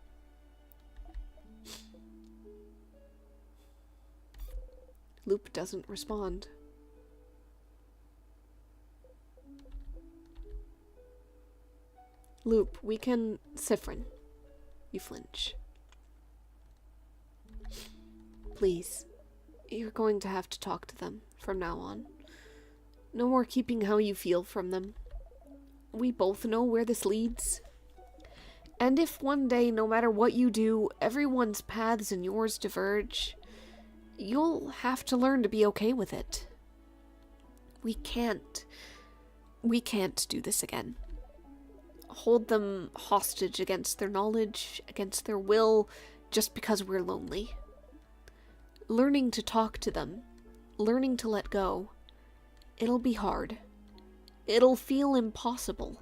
Loop doesn't respond. Loop, we can... Sifrin. You flinch. Please. You're going to have to talk to them from now on. No more keeping how you feel from them. We both know where this leads. And if one day, no matter what you do, everyone's paths and yours diverge, you'll have to learn to be okay with it. We can't do this again. Hold them hostage against their knowledge, against their will, just because we're lonely. Learning to talk to them, learning to let go, it'll be hard. It'll feel impossible.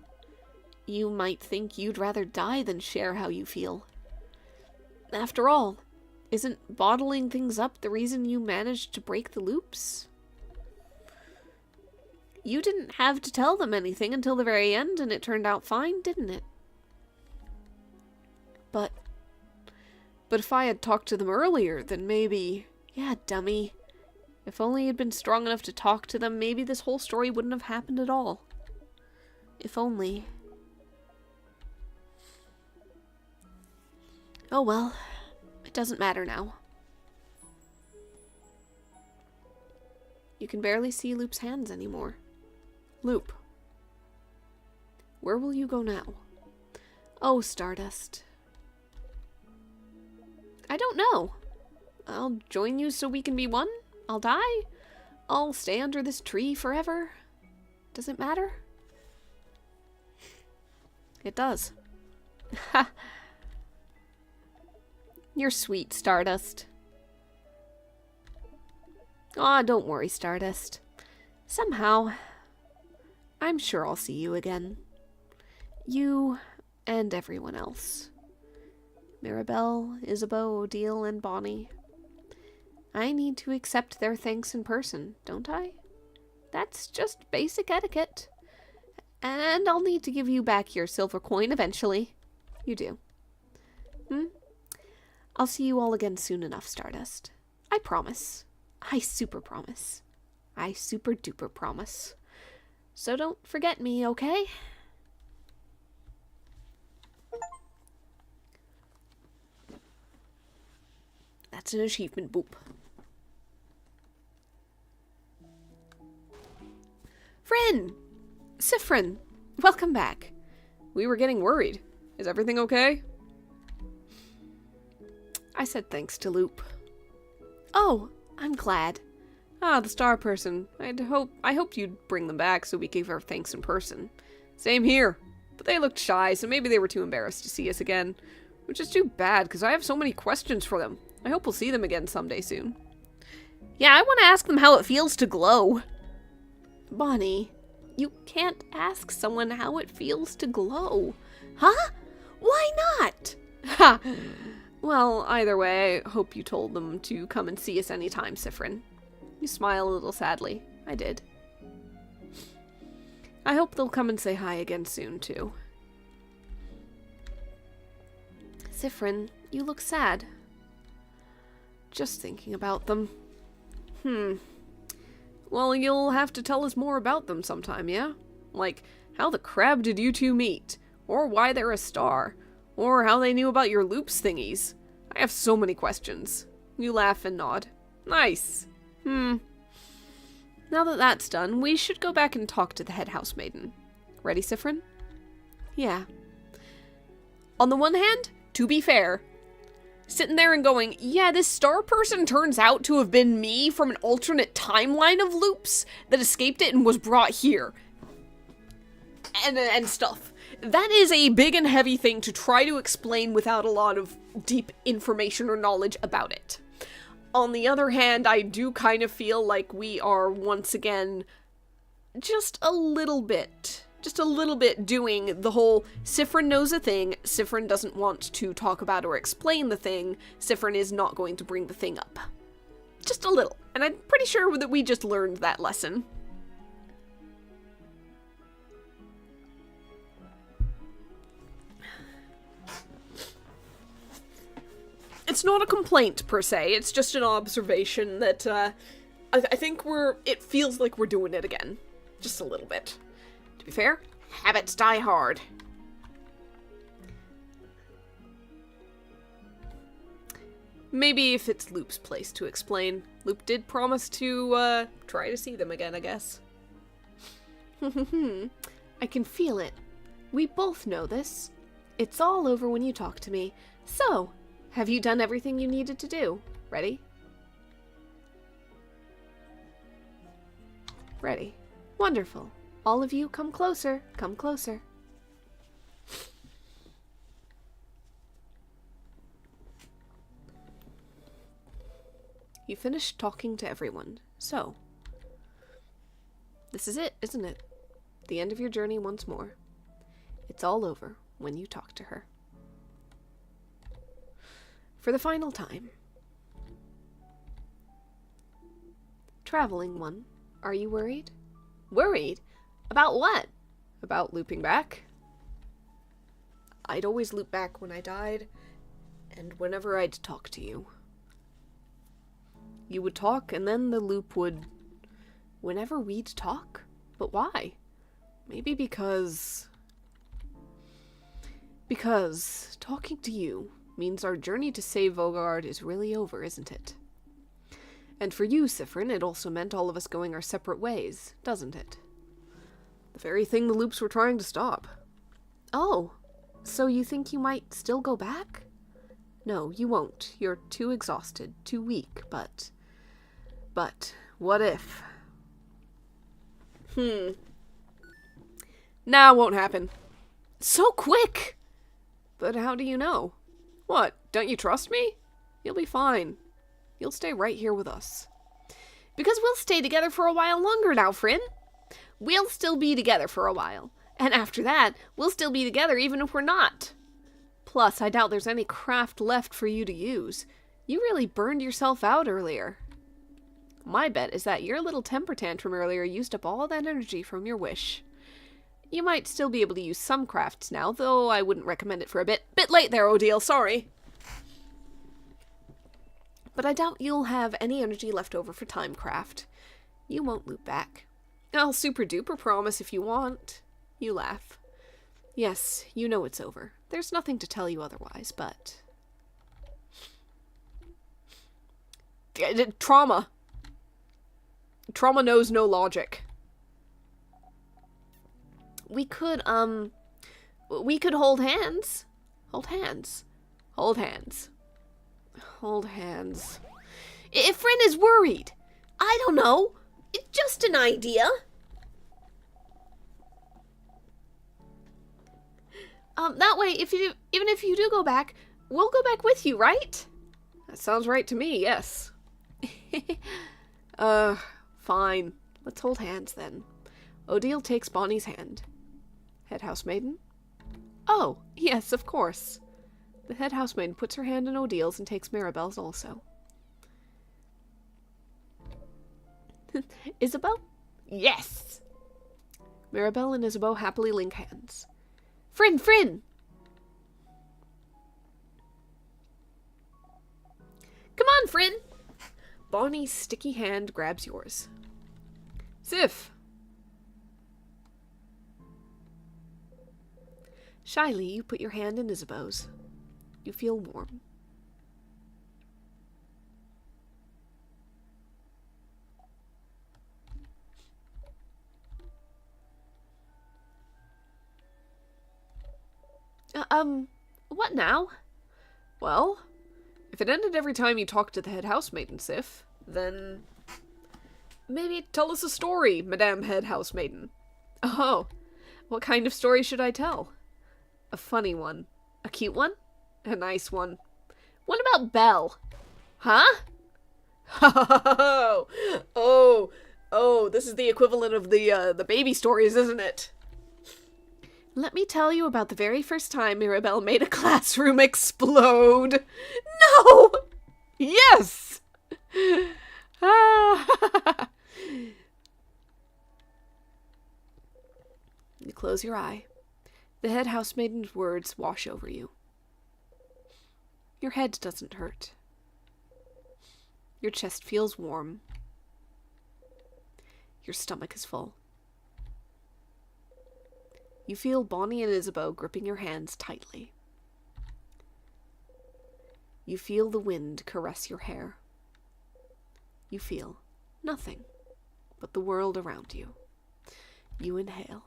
You might think you'd rather die than share how you feel. After all, isn't bottling things up the reason you managed to break the loops? You didn't have to tell them anything until the very end, and it turned out fine, didn't it? But if I had talked to them earlier, then maybe... Yeah, dummy. If only you'd been strong enough to talk to them, maybe this whole story wouldn't have happened at all. If only. Oh well. It doesn't matter now. You can barely see Loop's hands anymore. Loop. Where will you go now? Oh, Stardust. I don't know. I'll join you so we can be one. I'll die. I'll stay under this tree forever. Does it matter? It does. Ha! You're sweet, Stardust. Aw, don't worry, Stardust. Somehow, I'm sure I'll see you again. You and everyone else. Mirabelle, Isabeau, Odile, and Bonnie. I need to accept their thanks in person, don't I? That's just basic etiquette. And I'll need to give you back your silver coin eventually. You do. I'll see you all again soon enough, Stardust. I promise. I super promise. I super duper promise. So don't forget me, okay? That's an achievement, boop. Friend! Sifrin! Welcome back. We were getting worried. Is everything okay? I said thanks to Loop. Oh, I'm glad. Ah, the star person. I hoped you'd bring them back so we gave our thanks in person. Same here. But they looked shy, so maybe they were too embarrassed to see us again. Which is too bad, because I have so many questions for them. I hope we'll see them again someday soon. Yeah, I want to ask them how it feels to glow. Bonnie, you can't ask someone how it feels to glow. Huh? Why not? Ha! Well, either way, I hope you told them to come and see us anytime, Siffrin. You smile a little sadly. I did. I hope they'll come and say hi again soon, too. Siffrin, you look sad. Just thinking about them. Well, you'll have to tell us more about them sometime, yeah? Like, how the crab did you two meet? Or why they're a star? Or how they knew about your loops thingies? I have so many questions. You laugh and nod. Nice. Now that that's done, we should go back and talk to the head housemaiden. Ready, Siffrin? Yeah. On the one hand, to be fair, sitting there and going, yeah, this star person turns out to have been me from an alternate timeline of loops that escaped it and was brought here. And stuff. That is a big and heavy thing to try to explain without a lot of deep information or knowledge about it. On the other hand, I do kind of feel like we are once again just a little bit doing the whole Siffrin knows a thing, Siffrin doesn't want to talk about or explain the thing, Siffrin is not going to bring the thing up. Just a little. And I'm pretty sure that we just learned that lesson. It's not a complaint, per se. It's just an observation that, I think it feels like we're doing it again. Just a little bit. To be fair, habits die hard. Maybe if it's Loop's place to explain. Loop did promise to, try to see them again, I guess. I can feel it. We both know this. It's all over when you talk to me. So, have you done everything you needed to do? Ready? Ready. Wonderful. All of you, come closer. Come closer. You finished talking to everyone. So, this is it, isn't it? The end of your journey once more. It's all over when you talk to her. For the final time. Traveling one, are you worried? Worried? About what? About looping back? I'd always loop back when I died, and whenever I'd talk to you. You would talk, and then the loop would... Whenever we'd talk? But why? Maybe because... Because talking to you means our journey to save Vogard is really over, isn't it? And for you, Siffrin, it also meant all of us going our separate ways, doesn't it? The very thing the loops were trying to stop. Oh, so you think you might still go back? No, you won't. You're too exhausted, too weak, but, what if? Nah, won't happen. So quick! But how do you know? What, don't you trust me? You'll be fine. You'll stay right here with us. Because we'll stay together for a while longer now, Frin. We'll still be together for a while. And after that, we'll still be together even if we're not. Plus, I doubt there's any craft left for you to use. You really burned yourself out earlier. My bet is that your little temper tantrum earlier used up all that energy from your wish. You might still be able to use some crafts now, though I wouldn't recommend it for a bit. Bit late there, Odile, sorry. But I doubt you'll have any energy left over for timecraft. You won't loop back. I'll super duper promise if you want. You laugh. Yes, you know it's over. There's nothing to tell you otherwise, but... Trauma. Trauma knows no logic. We could hold hands. Hold hands. Hold hands. Hold hands. If Frin is worried, I don't know. It's just an idea. That way, even if you do go back, we'll go back with you, right? That sounds right to me, yes. Fine. Let's hold hands then. Odile takes Bonnie's hand. Head housemaiden, Oh, yes, of course. The head housemaid puts her hand in Odil's and takes Mirabelle's also. Isabeau? Yes! Mirabelle and Isabeau happily link hands. Frin! Come on, Frin! Bonnie's sticky hand grabs yours. Sif! Shyly, you put your hand in Isabeau's. You feel warm. What now? Well, if it ended every time you talked to the head housemaiden, Sif, then maybe tell us a story, Madame Head Housemaiden. Oh, what kind of story should I tell? A funny one. A cute one? A nice one. What about Belle? Huh? Oh, this is the equivalent of the baby stories, isn't it? Let me tell you about the very first time Mirabelle made a classroom explode. No! Yes! You close your eye. The head housemaiden's words wash over you. Your head doesn't hurt. Your chest feels warm. Your stomach is full. You feel Bonnie and Isabeau gripping your hands tightly. You feel the wind caress your hair. You feel nothing but the world around you. You inhale.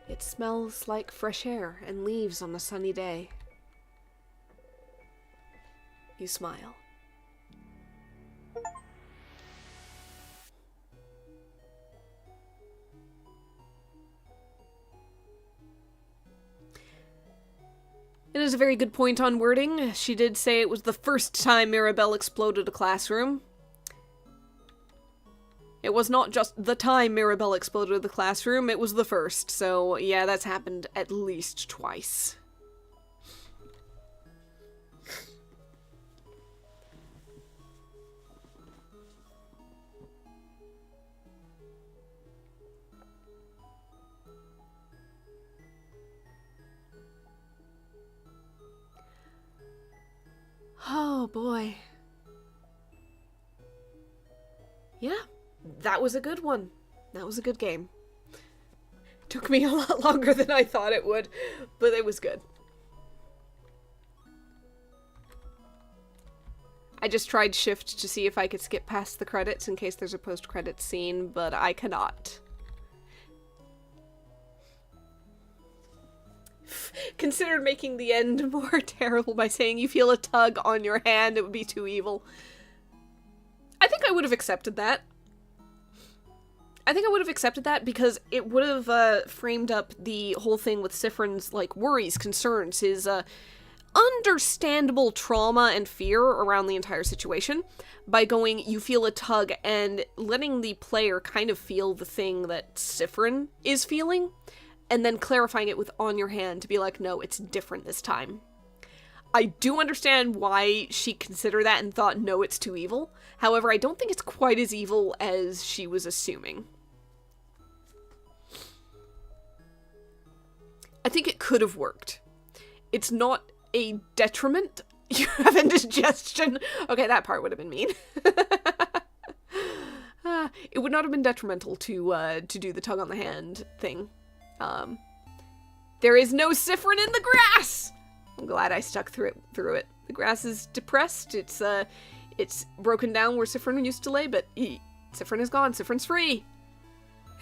It smells like fresh air and leaves on a sunny day. You smile. It is a very good point on wording. She did say it was the first time Mirabelle exploded a classroom. It was not just the time Mirabelle exploded the classroom, it was the first. So, yeah, that's happened at least twice. Oh, boy. Yeah, that was a good one. That was a good game. Took me a lot longer than I thought it would, but it was good. I just tried shift to see if I could skip past the credits in case there's a post-credits scene, but I cannot. Considered making the end more terrible by saying you feel a tug on your hand. It would be too evil. I think I would have accepted that. Because it would have framed up the whole thing with Siffrin's, like, worries, concerns, his understandable trauma and fear around the entire situation by going, you feel a tug, and letting the player kind of feel the thing that Siffrin is feeling, and then clarifying it with on your hand to be like, no, it's different this time. I do understand why she considered that and thought, no, it's too evil. However, I don't think it's quite as evil as she was assuming. I think it could have worked. It's not a detriment. You have indigestion. Okay, that part would have been mean. It would not have been detrimental to do the tug on the hand thing. There is no Siffrin in the grass! I'm glad I stuck through it. The grass is depressed. It's broken down where Siffrin used to lay, but Siffrin is gone. Siffrin's free.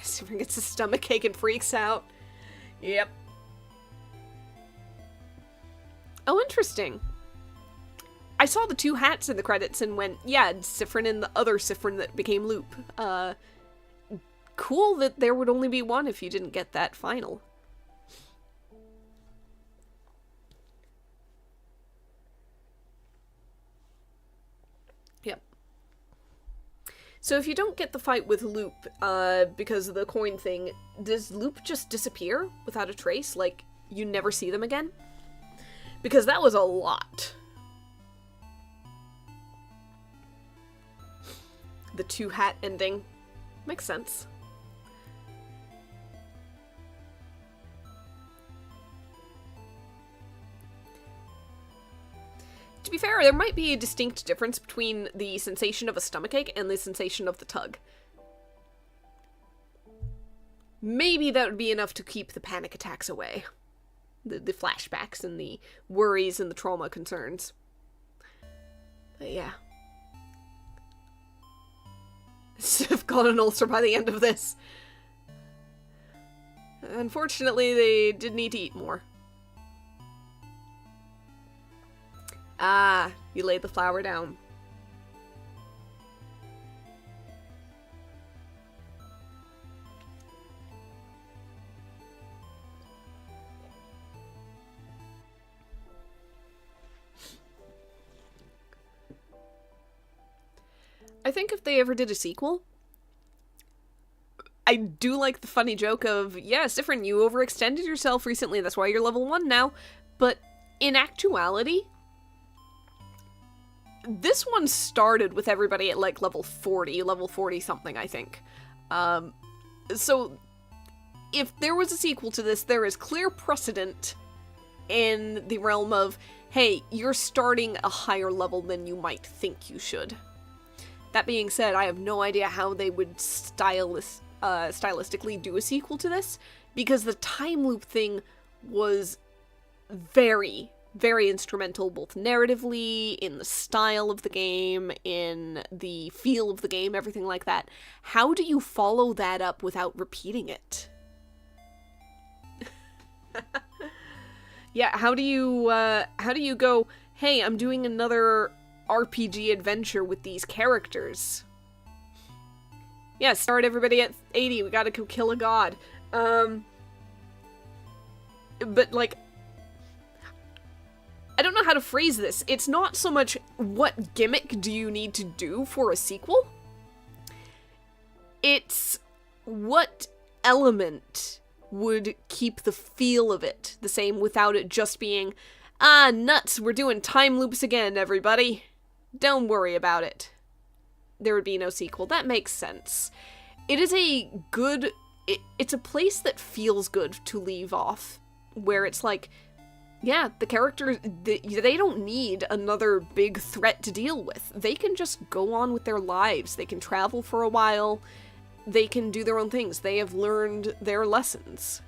Siffrin gets a stomachache and freaks out. Yep. Oh, interesting. I saw the two hats in the credits and went, yeah, Siffrin and the other Siffrin that became Loop. Cool that there would only be one if you didn't get that final. So if you don't get the fight with Loop, because of the coin thing, does Loop just disappear without a trace? Like, you never see them again? Because that was a lot. The two-hat ending. Makes sense. To be fair, there might be a distinct difference between the sensation of a stomachache and the sensation of the tug. Maybe that would be enough to keep the panic attacks away. The flashbacks and the worries and the trauma concerns. But yeah. I've got an ulcer by the end of this. Unfortunately, they did need to eat more. Ah, you laid the flower down. I think if they ever did a sequel, I do like the funny joke of, yeah, it's different, you overextended yourself recently, that's why you're level 1 now. But in actuality, this one started with everybody at like level 40 something, I think. So if there was a sequel to this, there is clear precedent in the realm of, hey, you're starting a higher level than you might think you should. That being said, I have no idea how they would stylistically do a sequel to this, because the time loop thing was very, very instrumental, both narratively, in the style of the game, in the feel of the game, everything like that. How do you follow that up without repeating it? Yeah, how do you go, hey, I'm doing another RPG adventure with these characters? Yeah, start everybody at 80, we gotta kill a god. But, like, I don't know how to phrase this. It's not so much what gimmick do you need to do for a sequel. It's what element would keep the feel of it the same without it just being, ah, nuts, we're doing time loops again, everybody. Don't worry about it. There would be no sequel. That makes sense. It is a good... It's a place that feels good to leave off, where it's like, yeah, the characters, they don't need another big threat to deal with. They can just go on with their lives. They can travel for a while. They can do their own things. They have learned their lessons.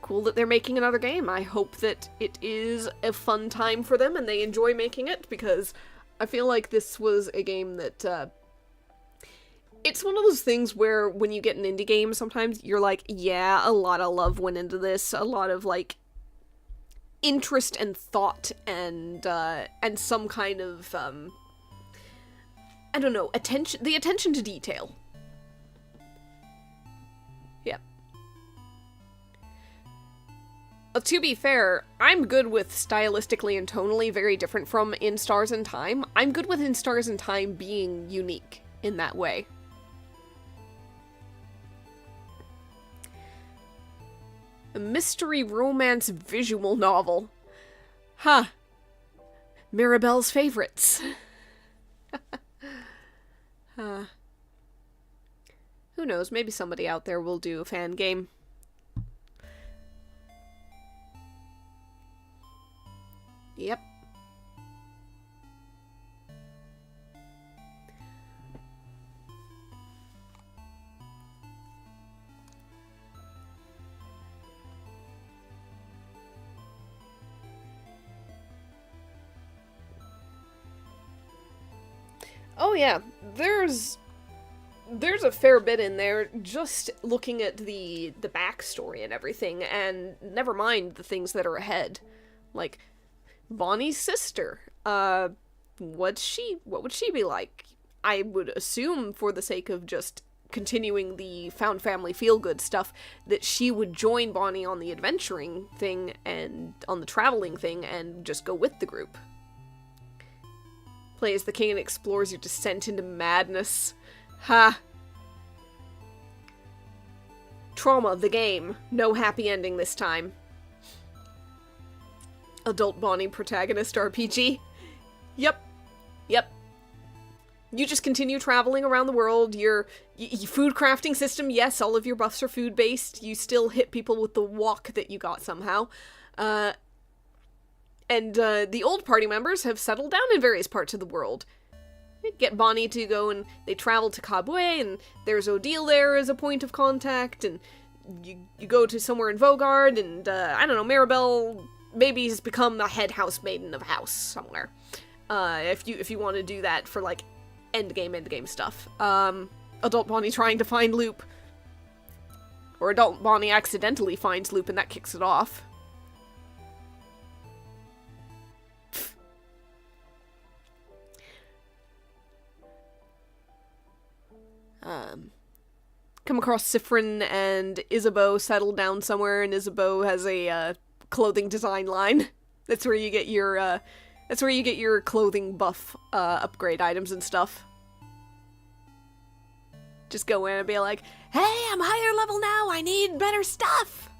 Cool that they're making another game. I hope that it is a fun time for them and they enjoy making it, because I feel like this was a game that, it's one of those things where when you get an indie game, sometimes you're like, yeah, a lot of love went into this, a lot of, like, interest and thought and some kind of, I don't know, the attention to detail. Yeah. To be fair, I'm good with stylistically and tonally very different from In Stars and Time. I'm good with In Stars and Time being unique in that way. A mystery romance visual novel. Huh. Mirabelle's favorites. Who knows, maybe somebody out there will do a fan game. Yep. Oh yeah, there's a fair bit in there just looking at the backstory and everything, and never mind the things that are ahead. Like, Bonnie's sister. What would she be like? I would assume, for the sake of just continuing the found family feel-good stuff, that she would join Bonnie on the adventuring thing and on the traveling thing and just go with the group. Play as the king and explores your descent into madness. Ha! Trauma, the game. No happy ending this time. Adult Bonnie protagonist RPG. Yep. Yep. You just continue traveling around the world. Your food crafting system, yes, all of your buffs are food-based. You still hit people with the walk that you got somehow. And the old party members have settled down in various parts of the world. Get Bonnie to go, and they travel to Kabwe, and there's Odile there as a point of contact, and you go to somewhere in Vogard, and I don't know, Maribel maybe has become the head house maiden of a house somewhere. If you want to do that for, like, endgame stuff. Adult Bonnie trying to find Loop. Or Adult Bonnie accidentally finds Loop, and that kicks it off. Come across Sifrin and Isabeau settled down somewhere, and Isabeau has a clothing design line. That's where you get your clothing buff upgrade items and stuff. Just go in and be like, "Hey, I'm higher level now. I need better stuff."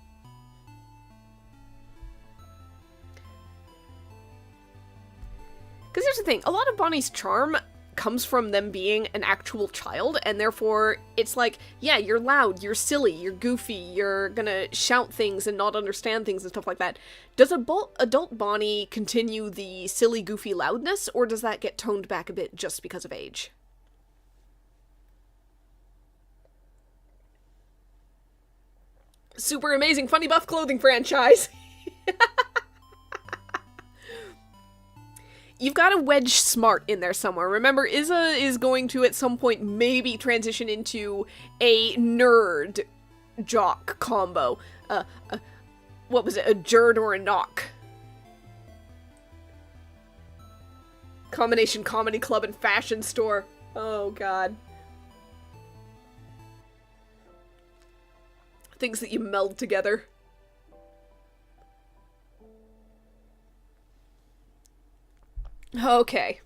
Because here's the thing, a lot of Bonnie's charm comes from them being an actual child, and therefore it's like, yeah, you're loud, you're silly, you're goofy, you're gonna shout things and not understand things and stuff like that. Does adult Bonnie continue the silly, goofy loudness, or does that get toned back a bit just because of age? Super amazing funny buff clothing franchise! You've got a wedge smart in there somewhere. Remember, Isa is going to, at some point, maybe transition into a nerd jock combo. What was it? A Jerd or a knock? Combination comedy club and fashion store. Oh, God. Things that you meld together. Okay.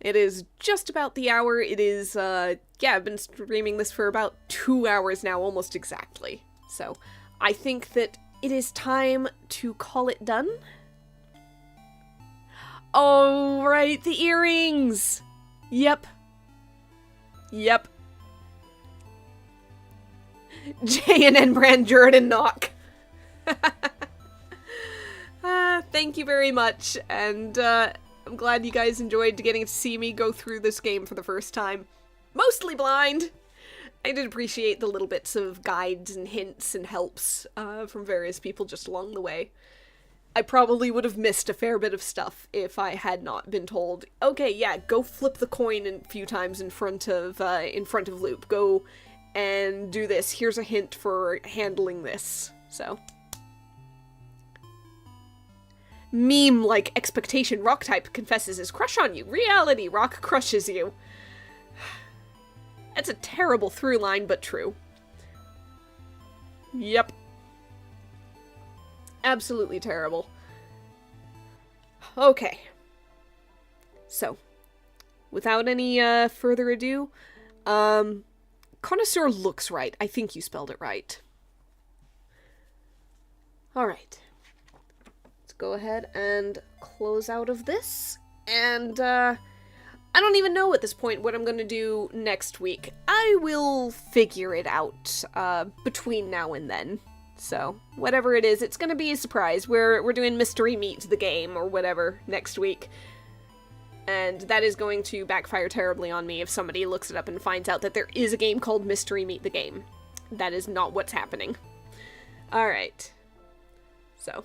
It is just about the hour. It is, yeah, I've been streaming this for about 2 hours now, almost exactly. So, I think that it is time to call it done. Oh, right, the earrings! Yep. Yep. J&N brand Jordan knock. Thank you very much, and, I'm glad you guys enjoyed getting to see me go through this game for the first time. Mostly blind! I did appreciate the little bits of guides and hints and helps from various people just along the way. I probably would have missed a fair bit of stuff if I had not been told, okay, yeah, go flip the coin a few times in front of Loop. Go and do this. Here's a hint for handling this. So... Meme like expectation, rock type confesses his crush on you. Reality, rock crushes you. That's a terrible through line, but true. Yep. Absolutely terrible. Okay. So, without any further ado, Connoisseur looks right. I think you spelled it right. Alright. Go ahead and close out of this, and I don't even know at this point what I'm gonna do next week. I will figure it out between now and then. So whatever it is, it's gonna be a surprise. We're doing Mystery Meet the game or whatever next week, and that is going to backfire terribly on me if somebody looks it up and finds out that there is a game called Mystery Meet the game. That is not what's happening. All right. So.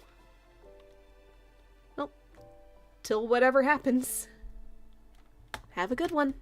Till whatever happens, have a good one.